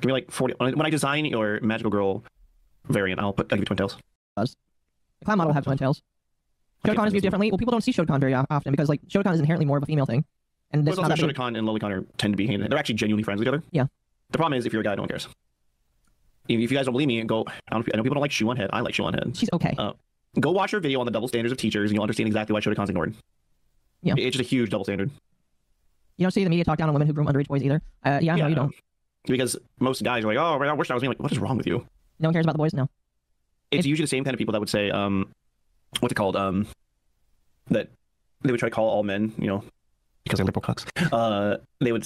Give me like 40. When I design your Magical Girl variant, I'll give you twin tails. The clown model will have twin tails. Shotokan is viewed differently. Well, people don't see Shotokan very often because, like, Shotokan is inherently more of a female thing. And this also Shotokan and Lolicon tend to be they're actually genuinely friends with each other. Yeah. The problem is, if you're a guy, no one cares. If you guys don't believe me, go. I know people don't like Shoe on Head. I like Shoe on Head. She's okay. Go watch her video on the double standards of teachers, and you'll understand exactly why Shotokan's ignored. Yeah. It's just a huge double standard. You don't see the media talk down on women who groom underage boys either. Yeah, no, you don't. Because most guys are like, oh, I wish I was being like, what is wrong with you? No one cares about the boys? No. It's usually the same kind of people that would say, what's it called? That they would try to call all men, you know, because they're liberal cucks. They would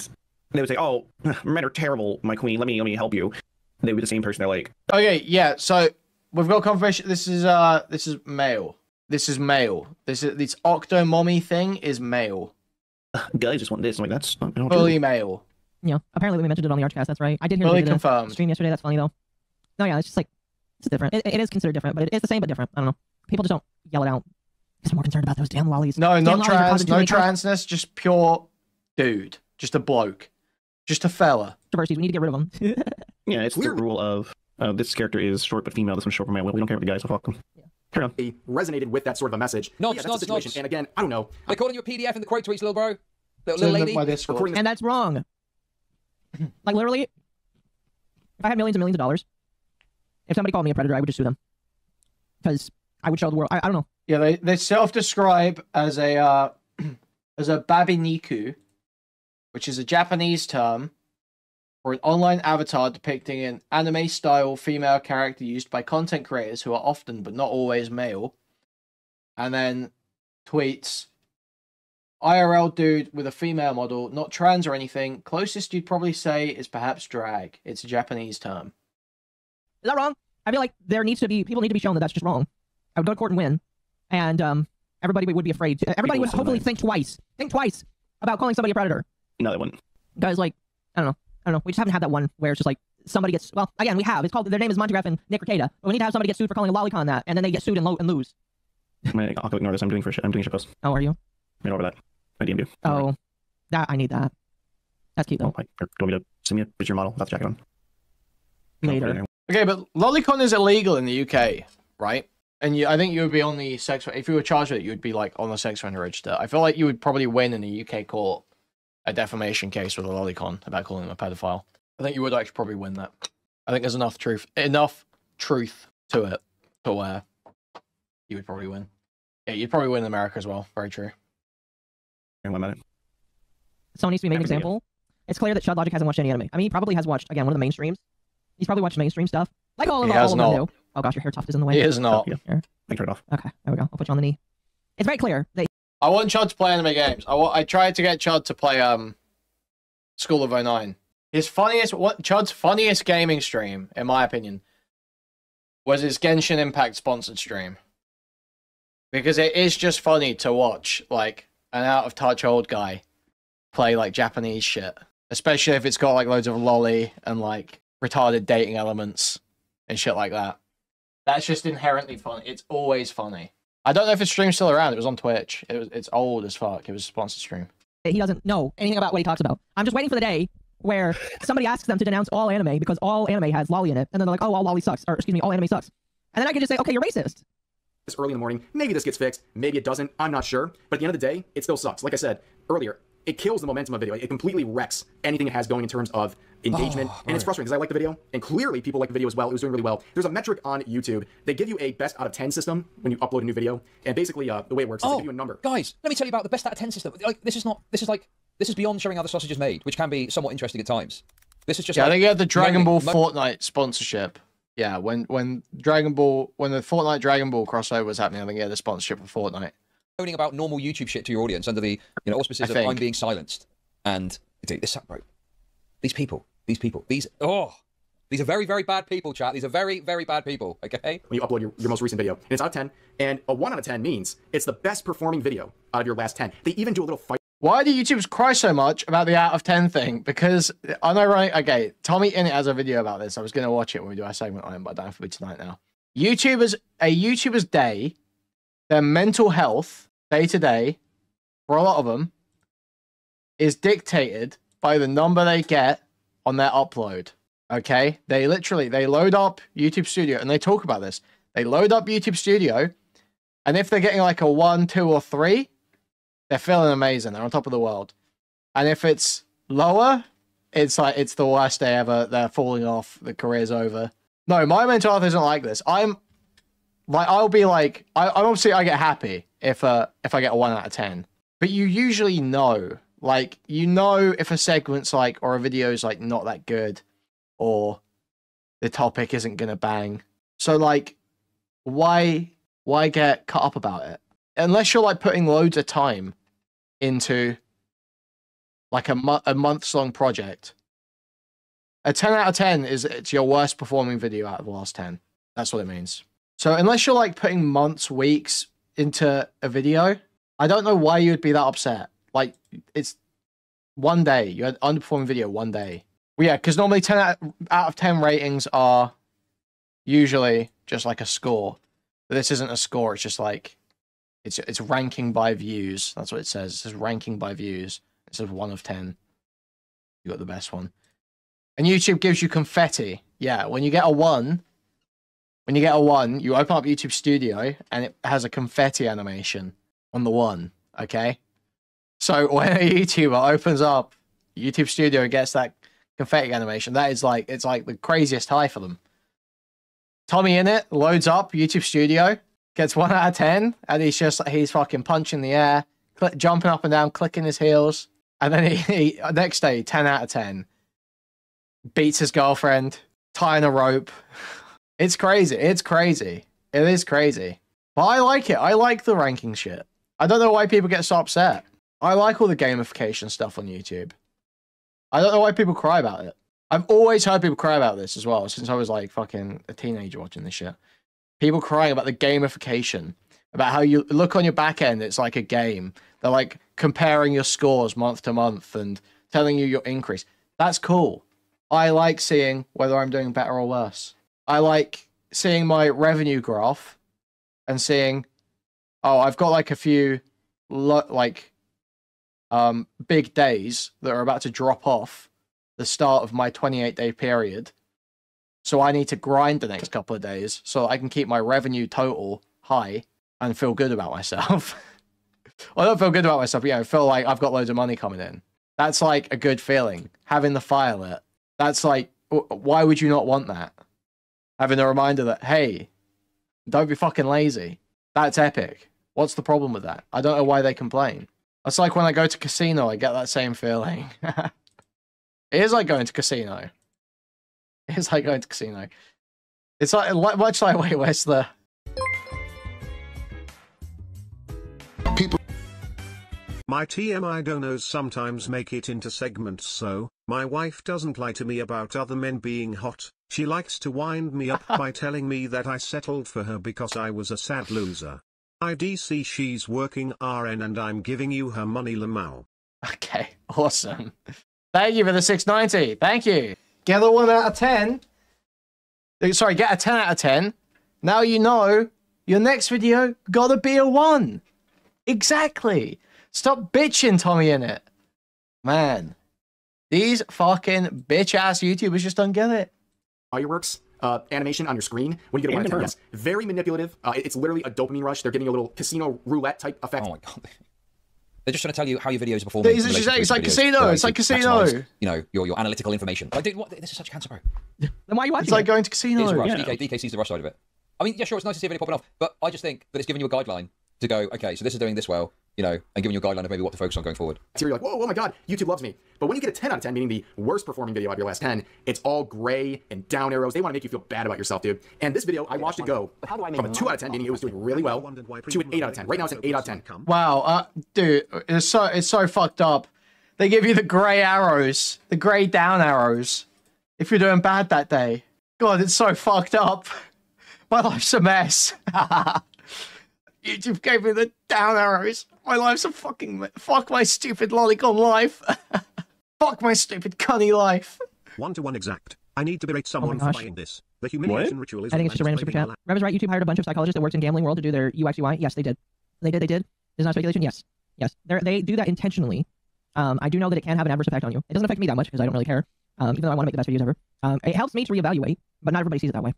say, oh, men are terrible, my queen. Let me help you. They would be the same person. They're like, okay, yeah. So we've got confirmation. This is male. This is male. This octo mommy thing is male. Guys just want this. I'm like, that's not fully male. Yeah. Apparently we mentioned it on the Archcast. That's right. I did hear fully confirmed. Stream yesterday. That's funny though. No, yeah, it's just like it's different. It is considered different, but it's the same but different. I don't know. People just don't yell it out. Because they're more concerned about those damn lollies. No, not trans. No transness. Just pure dude. Just a bloke. Just a fella. Diversity. We need to get rid of them. Yeah, it's the rule of this character is short but female. This one's short but male. We don't care about the guys, so fuck them. Yeah. Turn on. He resonated with that sort of a message. No, yeah, that's the situation. And again, I don't know. They're calling you a PDF in the quote tweets, little bro. Little lady. And that's wrong. Like, literally, if I had millions and millions of dollars, if somebody called me a predator, I would just sue them. Because I would show the world. I don't know. Yeah, they self-describe as a babiniku, which is a Japanese term for an online avatar depicting an anime-style female character used by content creators who are often, but not always, male. And then tweets, IRL dude with a female model, not trans or anything. Closest you'd probably say is perhaps drag. It's a Japanese term. Is that wrong? I feel like people need to be shown that that's just wrong. I would go to court and win. And everybody would be afraid. Everybody would hopefully think twice. Think twice about calling somebody a predator. No, they wouldn't. Guys, like, I don't know. We just haven't had that one where it's just like somebody gets. Well, again, we have. It's called. Their name is Montegraph and Nick Ricada. But we need to have somebody get sued for calling a lolicon that, and then they get sued and lose. I'll ignore this. I'm doing shit posts. Oh, are you? Right over that. I DM'd you. Oh, that I need that. That's cute though. Do you want me to send me a picture model? That's jacket on. Later. Okay, but lolicon is illegal in the UK, right? And I think you would be on the sex. If you were charged with it, you would be like on the sex offender register. I feel like you would probably win in the UK court a defamation case with a lolicon about calling him a pedophile. I think you would actually probably win that. I think there's enough truth to it to where you would probably win. Yeah, you'd probably win in America as well. Very true. Someone needs to be made an example. It's clear that ChudLogic hasn't watched any anime. I mean, he probably has watched, again, one of the mainstreams. He's probably watched mainstream stuff. Like all of them do. Oh gosh, your hair tuft is in the way. He is not. I can turn it off. Okay, there we go. I'll put you on the knee. It's very clear that I want Chud to play anime games. I tried to get Chud to play School of 09. Chud's funniest gaming stream, in my opinion, was his Genshin Impact sponsored stream. Because it is just funny to watch, like, an out-of-touch old guy play, like, Japanese shit. Especially if it's got, like, loads of lolly and, like, retarded dating elements and shit like that. That's just inherently funny. It's always funny. I don't know if his stream's still around. It was on Twitch. It's old as fuck. It was a sponsored stream. he doesn't know anything about what he talks about. I'm just waiting for the day where somebody asks them to denounce all anime because all anime has lolly in it, and then they're like, oh, all lolly sucks, or excuse me, all anime sucks. And then I can just say, okay, you're racist. This early in the morning, maybe this gets fixed, maybe it doesn't, I'm not sure. But at the end of the day, it still sucks. Like I said earlier, it kills the momentum of video. It completely wrecks anything it has going in terms of engagement. And it's frustrating because I like the video, and clearly people like the video as well. It was doing really well. There's a metric on YouTube. They give you a best out of 10 system when you upload a new video. And basically, the way it works is they give you a number. Guys, let me tell you about the best out of 10 system. Like, this is beyond showing how the sausage is made, which can be somewhat interesting at times. This is just I think you had the Dragon Ball Fortnite sponsorship. Yeah, when the Fortnite Dragon Ball crossover was happening, I think the sponsorship of Fortnite. Moaning about normal YouTube shit to your audience under the auspices of I'm being silenced. And dude, bro, these are very, very bad people, chat. These are very, very bad people, okay? When you upload your most recent video, and it's out of 10, and a 1 out of 10 means it's the best performing video out of your last 10. They even do a little fight. Why do YouTubers cry so much about the out of 10 thing? Because I know, right? Okay, Tommy Innit has a video about this. I was going to watch it when we do our segment on it, but I don't have to be tonight now. A YouTuber's day, their mental health, day to day, for a lot of them, is dictated by the number they get on their upload. Okay? They load up YouTube Studio, and they talk about this. They load up YouTube Studio, and if they're getting like a 1, 2, or 3, they're feeling amazing. They're on top of the world. And if it's lower, it's like, it's the worst day ever. They're falling off. The career's over. No, my mental health isn't like this. I'll be like, obviously I get happy if I get a 1 out of 10. But you usually know, like, you know if a segment's like, or a video's like not that good, or the topic isn't gonna bang. So like, why get cut up about it? Unless you're like putting loads of time into like a month's long project. A 10 out of 10 it's your worst performing video out of the last 10. That's what it means. So unless you're like putting months, weeks into a video, I don't know why you would be that upset. Like, it's one day. You had an underperforming video one day. Well, yeah, because normally 10 out of 10 ratings are usually just like a score. But this isn't a score. It's just like, it's ranking by views. That's what it says. It says ranking by views. It says 1 of 10. You got the best one. And YouTube gives you confetti. Yeah, when you get a 1, you open up YouTube Studio and it has a confetti animation on the 1, okay? So when a YouTuber opens up YouTube Studio and gets that confetti animation, that is like, it's like the craziest high for them. Tommy Innit loads up YouTube Studio, gets 1 out of 10, and he's fucking punching the air, jumping up and down, clicking his heels, and then he next day, 10 out of 10. Beats his girlfriend, tying a rope. It's crazy. It's crazy. It is crazy. But I like it. I like the ranking shit. I don't know why people get so upset. I like all the gamification stuff on YouTube. I don't know why people cry about it. I've always heard people cry about this as well, since I was like fucking a teenager watching this shit. People crying about the gamification, about how you look on your back end, it's like a game. They're like comparing your scores month to month and telling you your increase. That's cool. I like seeing whether I'm doing better or worse. I like seeing my revenue graph and seeing, oh, I've got like a few big days that are about to drop off the start of my 28-day period. So I need to grind the next couple of days so I can keep my revenue total high and feel good about myself. Well, I don't feel good about myself, but yeah, I feel like I've got loads of money coming in. That's like a good feeling. Having the fire lit. That's like, why would you not want that? Having a reminder that, hey, don't be fucking lazy. That's epic. What's the problem with that? I don't know why they complain. It's like when I go to casino, I get that same feeling. It is like going to casino. It's like going to casino. It's like much like, wait, where's the... My TMI donos sometimes make it into segments, so my wife doesn't lie to me about other men being hot. She likes to wind me up by telling me that I settled for her because I was a sad loser. IDC, she's working RN and I'm giving you her money, Lamau. Okay, awesome. Thank you for the 690. Thank you. Get a 1 out of 10. Sorry, get a 10 out of 10. Now you know your next video gotta be a 1. Exactly. Stop bitching, Tommy Innit. Man. These fucking bitch-ass YouTubers just don't get it. Fireworks animation on your screen when you get a 1 out of 10. Yes, very manipulative. It's literally a dopamine rush. They're giving you a little casino roulette type effect. Oh my god. They're just trying to tell you how your videos are performing. It's like casino. It's like casino. You know, your analytical information. Like, dude, what? This is such cancer, bro. Then why are you watching It's like going to casino. It is rush. Yeah. DK sees the rush side of it. I mean, yeah, sure, it's nice to see a video popping off, but I just think that it's giving you a guideline to go, okay, so this is doing this well, you know, and giving you a guideline of maybe what to focus on going forward. So you're like, whoa, oh my god, YouTube loves me. But when you get a 10 out of 10, meaning the worst performing video out of your last 10, it's all gray and down arrows. They want to make you feel bad about yourself, dude. And this video, I watched it go from a 2 out of 10, meaning it was doing really well, to an 8 out of 10. Right now it's an 8 out of 10. Wow, dude, it's so fucked up. They give you the gray arrows, the gray down arrows, if you're doing bad that day. God, it's so fucked up. My life's a mess. YouTube gave me the down arrows. My life's a fucking... Fuck my stupid lolicon life. Fuck my stupid cunny life. 1-to-1 exact. I need to berate someone for buying this. The humiliation ritual is... I think it's just a random super chat. Rev is right. YouTube hired a bunch of psychologists that worked in gambling world to do their UX UI. Yes, they did. They did. There's not speculation. Yes. They do that intentionally. I do know that it can have an adverse effect on you. It doesn't affect me that much because I don't really care. Even though I want to make the best videos ever. It helps me to reevaluate, but not everybody sees it that way.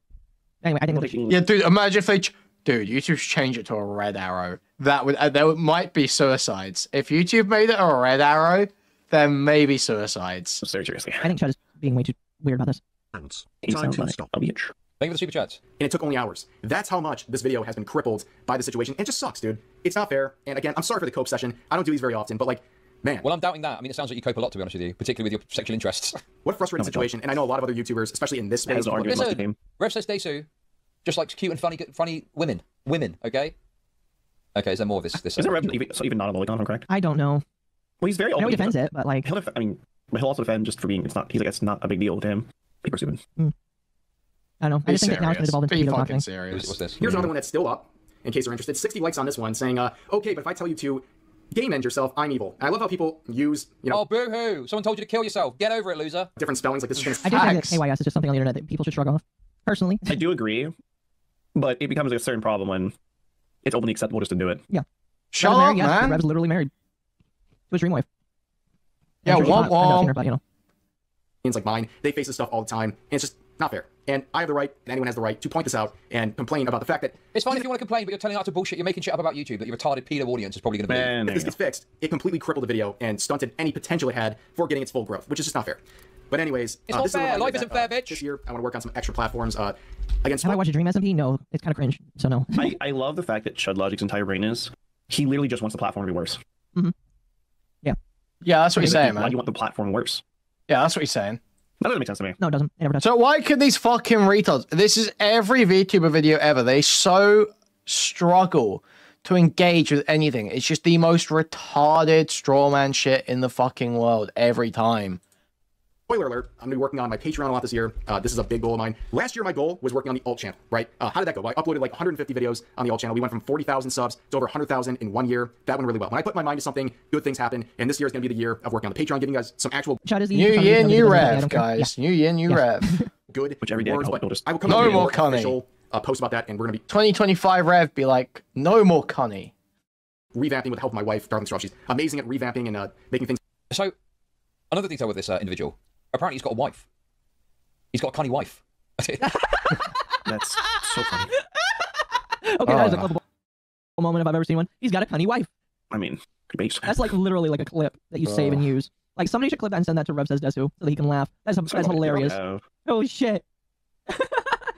Anyway, I think... Yeah, dude, imagine if they... Dude, YouTube should change it to a red arrow. That might be suicides. If YouTube made it a red arrow, then maybe suicides. Seriously. I think Chud is being way too weird about this. Time to stop. Thank you for the super chats. And it took only hours. That's how much this video has been crippled by the situation. It just sucks, dude. It's not fair. And again, I'm sorry for the cope session. I don't do these very often, but like, man. Well, I'm doubting that. I mean, it sounds like you cope a lot, to be honest with you, particularly with your sexual interests. What a frustrating situation. And I know a lot of other YouTubers, especially in this space. Listen, RevSaysDesu just likes cute and funny women. Okay? Okay, is there more of this? Isn't Rev even not a lolicon, correct? I don't know. Well, he's very... I know he defends it, but like... He'll also defend just for being... He's like, it's not a big deal to him. People are stupid. I don't know. I just think that now it's going to evolve into Be keto fucking talking. serious. What's this? Here's another one that's still up, in case you're interested. 60 likes on this one, saying, okay, but if I tell you to game end yourself, I'm evil. And I love how people use, you know... Oh, boo-hoo! Someone told you to kill yourself. Get over it, loser. Different spellings, like this is going I do think that KYS is just something on the internet that people should shrug off. Personally. I do agree, but it becomes a certain problem when it's openly acceptable just to do it. Yeah. Shut up, man. Rev's literally married to his dream wife. Yeah, but, you know. It's like mine. They face this stuff all the time, and it's just not fair. And I have the right, and anyone has the right, to point this out and complain about the fact that... It's fine if you want to complain, but you're telling out to bullshit. You're making shit up about YouTube that your retarded pedo audience is probably going to believe. If this gets fixed, it completely crippled the video and stunted any potential it had for getting its full growth, which is just not fair. But anyways... It's not fair. Life isn't fair, bitch. This year, I want to work on some extra platforms. Against... Have I watched a Dream SMP? No. It's kind of cringe, so no. I love the fact that ChudLogic's entire brain is... He literally just wants the platform to be worse. Yeah. Yeah, that's what he's saying, man. Why do you want the platform worse? Yeah, that's what he's saying. That doesn't make sense to me. No, it doesn't. It never does. So why could these fucking retards... This is every VTuber video ever. They so struggle to engage with anything. It's just the most retarded strawman shit in the fucking world every time. Spoiler alert, I'm going to be working on my Patreon a lot this year. This is a big goal of mine. Last year, my goal was working on the alt channel, right? How did that go? Well, I uploaded like 150 videos on the alt channel. We went from 40,000 subs to over 100,000 in 1 year. That went really well. When I put my mind to something, good things happen. And this year is going to be the year of working on the Patreon, giving you guys some actual... New year, new rev, guys. New year, new rev. Good. Which every day words, I will come no up with more a cunning. official post about that, and we're going to be... 2025 rev be like, no more cunny. Revamping with the help of my wife, Darling Straw. She's amazing at revamping and making things... So, another detail with this individual. Apparently he's got a wife. He's got a cunny wife. That's so funny. Okay, that is a clippable moment if I've ever seen one. He's got a cunny wife. I mean, base. That's like literally like a clip that you save and use. Like somebody should clip that and send that to RevSaysDesu so that he can laugh. That's hilarious. Oh shit.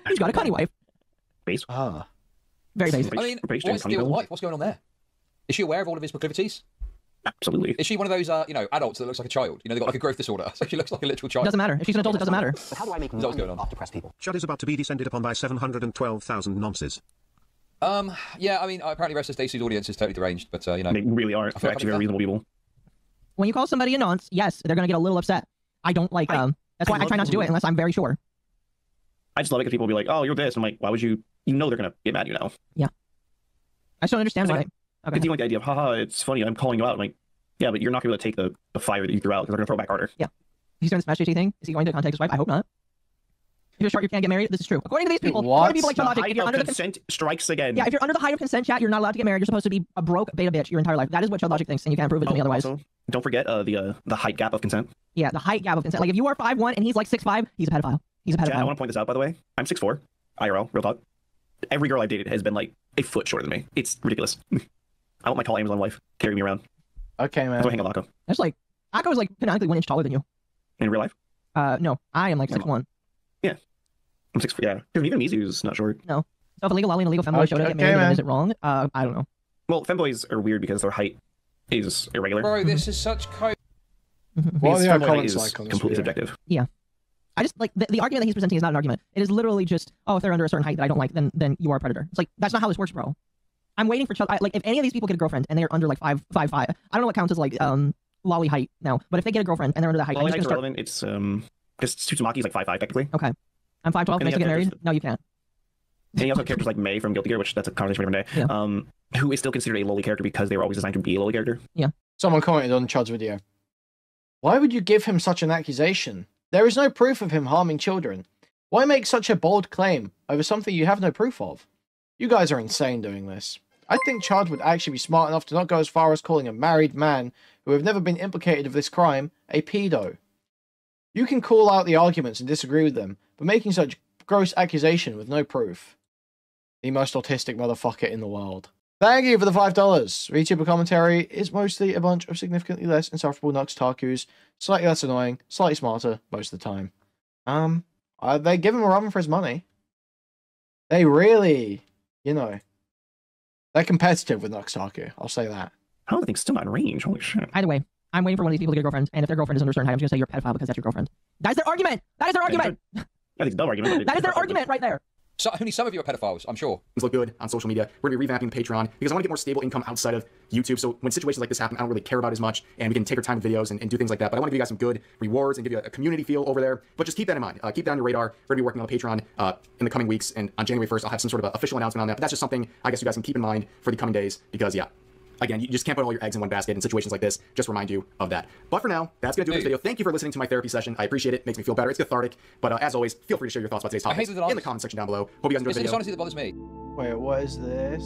He's got a cunny wife. Base. Very basic. I mean, what's the deal with the wife? What's going on there? Is she aware of all of his proclivities? Absolutely. Is she one of those, adults that looks like a child? You know, they've got like a growth disorder, so she looks like a literal child. Doesn't matter. If she's an adult, it doesn't matter. But how do I make Is that what's money going on? off depressed people? Chud is about to be descended upon by 712,000 nonces. Yeah, I mean, apparently RevSaysDesu's audience is totally deranged, but, you know. They really are. They're actually very reasonable people. When you call somebody a nonce, yes, they're going to get a little upset. I don't like, that's why I try not to do it unless I'm very sure. I just love it because people will be like, oh, you're this. I'm like, why would you? You know they're going to get mad, you know? Yeah. I just don't understand why. It's even like the idea of, haha, it's funny, I'm calling you out. I'm like, yeah, but you're not going to be able to take the fire that you threw out because they're going to throw it back harder. Yeah. He's doing the Smash JT thing. Is he going to contact his wife? I hope not. If you're short, you can't get married. This is true. According to these people, What? according to people like The ChudLogic, height if you're of under the consent strikes again. yeah, if you're under the height of consent, chat, you're not allowed to get married. You're supposed to be a broke beta bitch your entire life. That is what ChudLogic thinks, and you can't prove it to me otherwise. Also, don't forget the height gap of consent. Yeah, the height gap of consent. Like if you are 5'1" and he's like 6'5", he's a pedophile. He's a pedophile. Chat, I want to point this out, by the way. I'm 6'4", IRL, real talk. Every girl I've dated has been like a foot shorter than me. It's ridiculous. I want my tall Amazon wife carry me around. Okay, man. That's why I hang out with Akko. That's like Akko is like canonically 1 inch taller than you. In real life? No, I am like 6'1". Yeah, I'm 6'4". Yeah, even Mizu's not short. No. So if a legal lolly and a legal femboy showed up to get married, then is it wrong? I don't know. Well, femboys are weird because their height is irregular. Bro, this is such What are the femboy comments is like on this completely video? subjective. Yeah. I just like the argument that he's presenting is not an argument. It is literally just, oh, if they're under a certain height that I don't like, then you are a predator. It's like that's not how this works, bro. I'm waiting for like if any of these people get a girlfriend and they're under like 5'5", I don't know what counts as like lolly height now, but if they get a girlfriend and they're under that height, Lolly I'm height's just irrelevant. It's because Tsutsumaki is like 5'5" technically. Okay. I'm 5'12", can I still get married? No, you can't. And you also have characters like Mei from Guilty Gear, which that's a conversation for a different day. Yeah. Who is still considered a lowly character because they were always designed to be a lowly character. Yeah. Someone commented on Chud's video. Why would you give him such an accusation? There is no proof of him harming children. Why make such a bold claim over something you have no proof of? You guys are insane doing this. I think Chud would actually be smart enough to not go as far as calling a married man who have never been implicated of this crime a pedo. You can call out the arguments and disagree with them, but making such gross accusation with no proof. The most autistic motherfucker in the world. Thank you for the $5. VTuber commentary is mostly a bunch of significantly less insufferable Nux Takus, slightly less annoying, slightly smarter most of the time. They give him a run for his money. They really, you know, they're competitive with Nux Taku, I'll say that. I don't think it's still not in range, holy shit. Either way, I'm waiting for one of these people to get a girlfriend, and if their girlfriend is under a certain height, I'm just gonna say you're a pedophile because that's your girlfriend. That is their argument! That is their argument! I think it's a dumb argument. That is their argument right there! So, only some of you are pedophiles, I'm sure. Things look good on social media. We're going to be revamping the Patreon because I want to get more stable income outside of YouTube. So when situations like this happen, I don't really care about as much, and we can take our time with videos and do things like that. But I want to give you guys some good rewards and give you a community feel over there. But just keep that in mind. Keep that on your radar. We're going to be working on the Patreon in the coming weeks, and on January 1st, I'll have some sort of official announcement on that. But that's just something I guess you guys can keep in mind for the coming days because, yeah. Again, you just can't put all your eggs in one basket in situations like this. Just remind you of that. But for now, that's going to do this video. Thank you for listening to my therapy session. I appreciate it. Makes me feel better. It's cathartic. But as always, feel free to share your thoughts about today's topics in the comment section down below. Hope you guys enjoyed the video. It's the dishonesty that bothers me. Wait, what is this?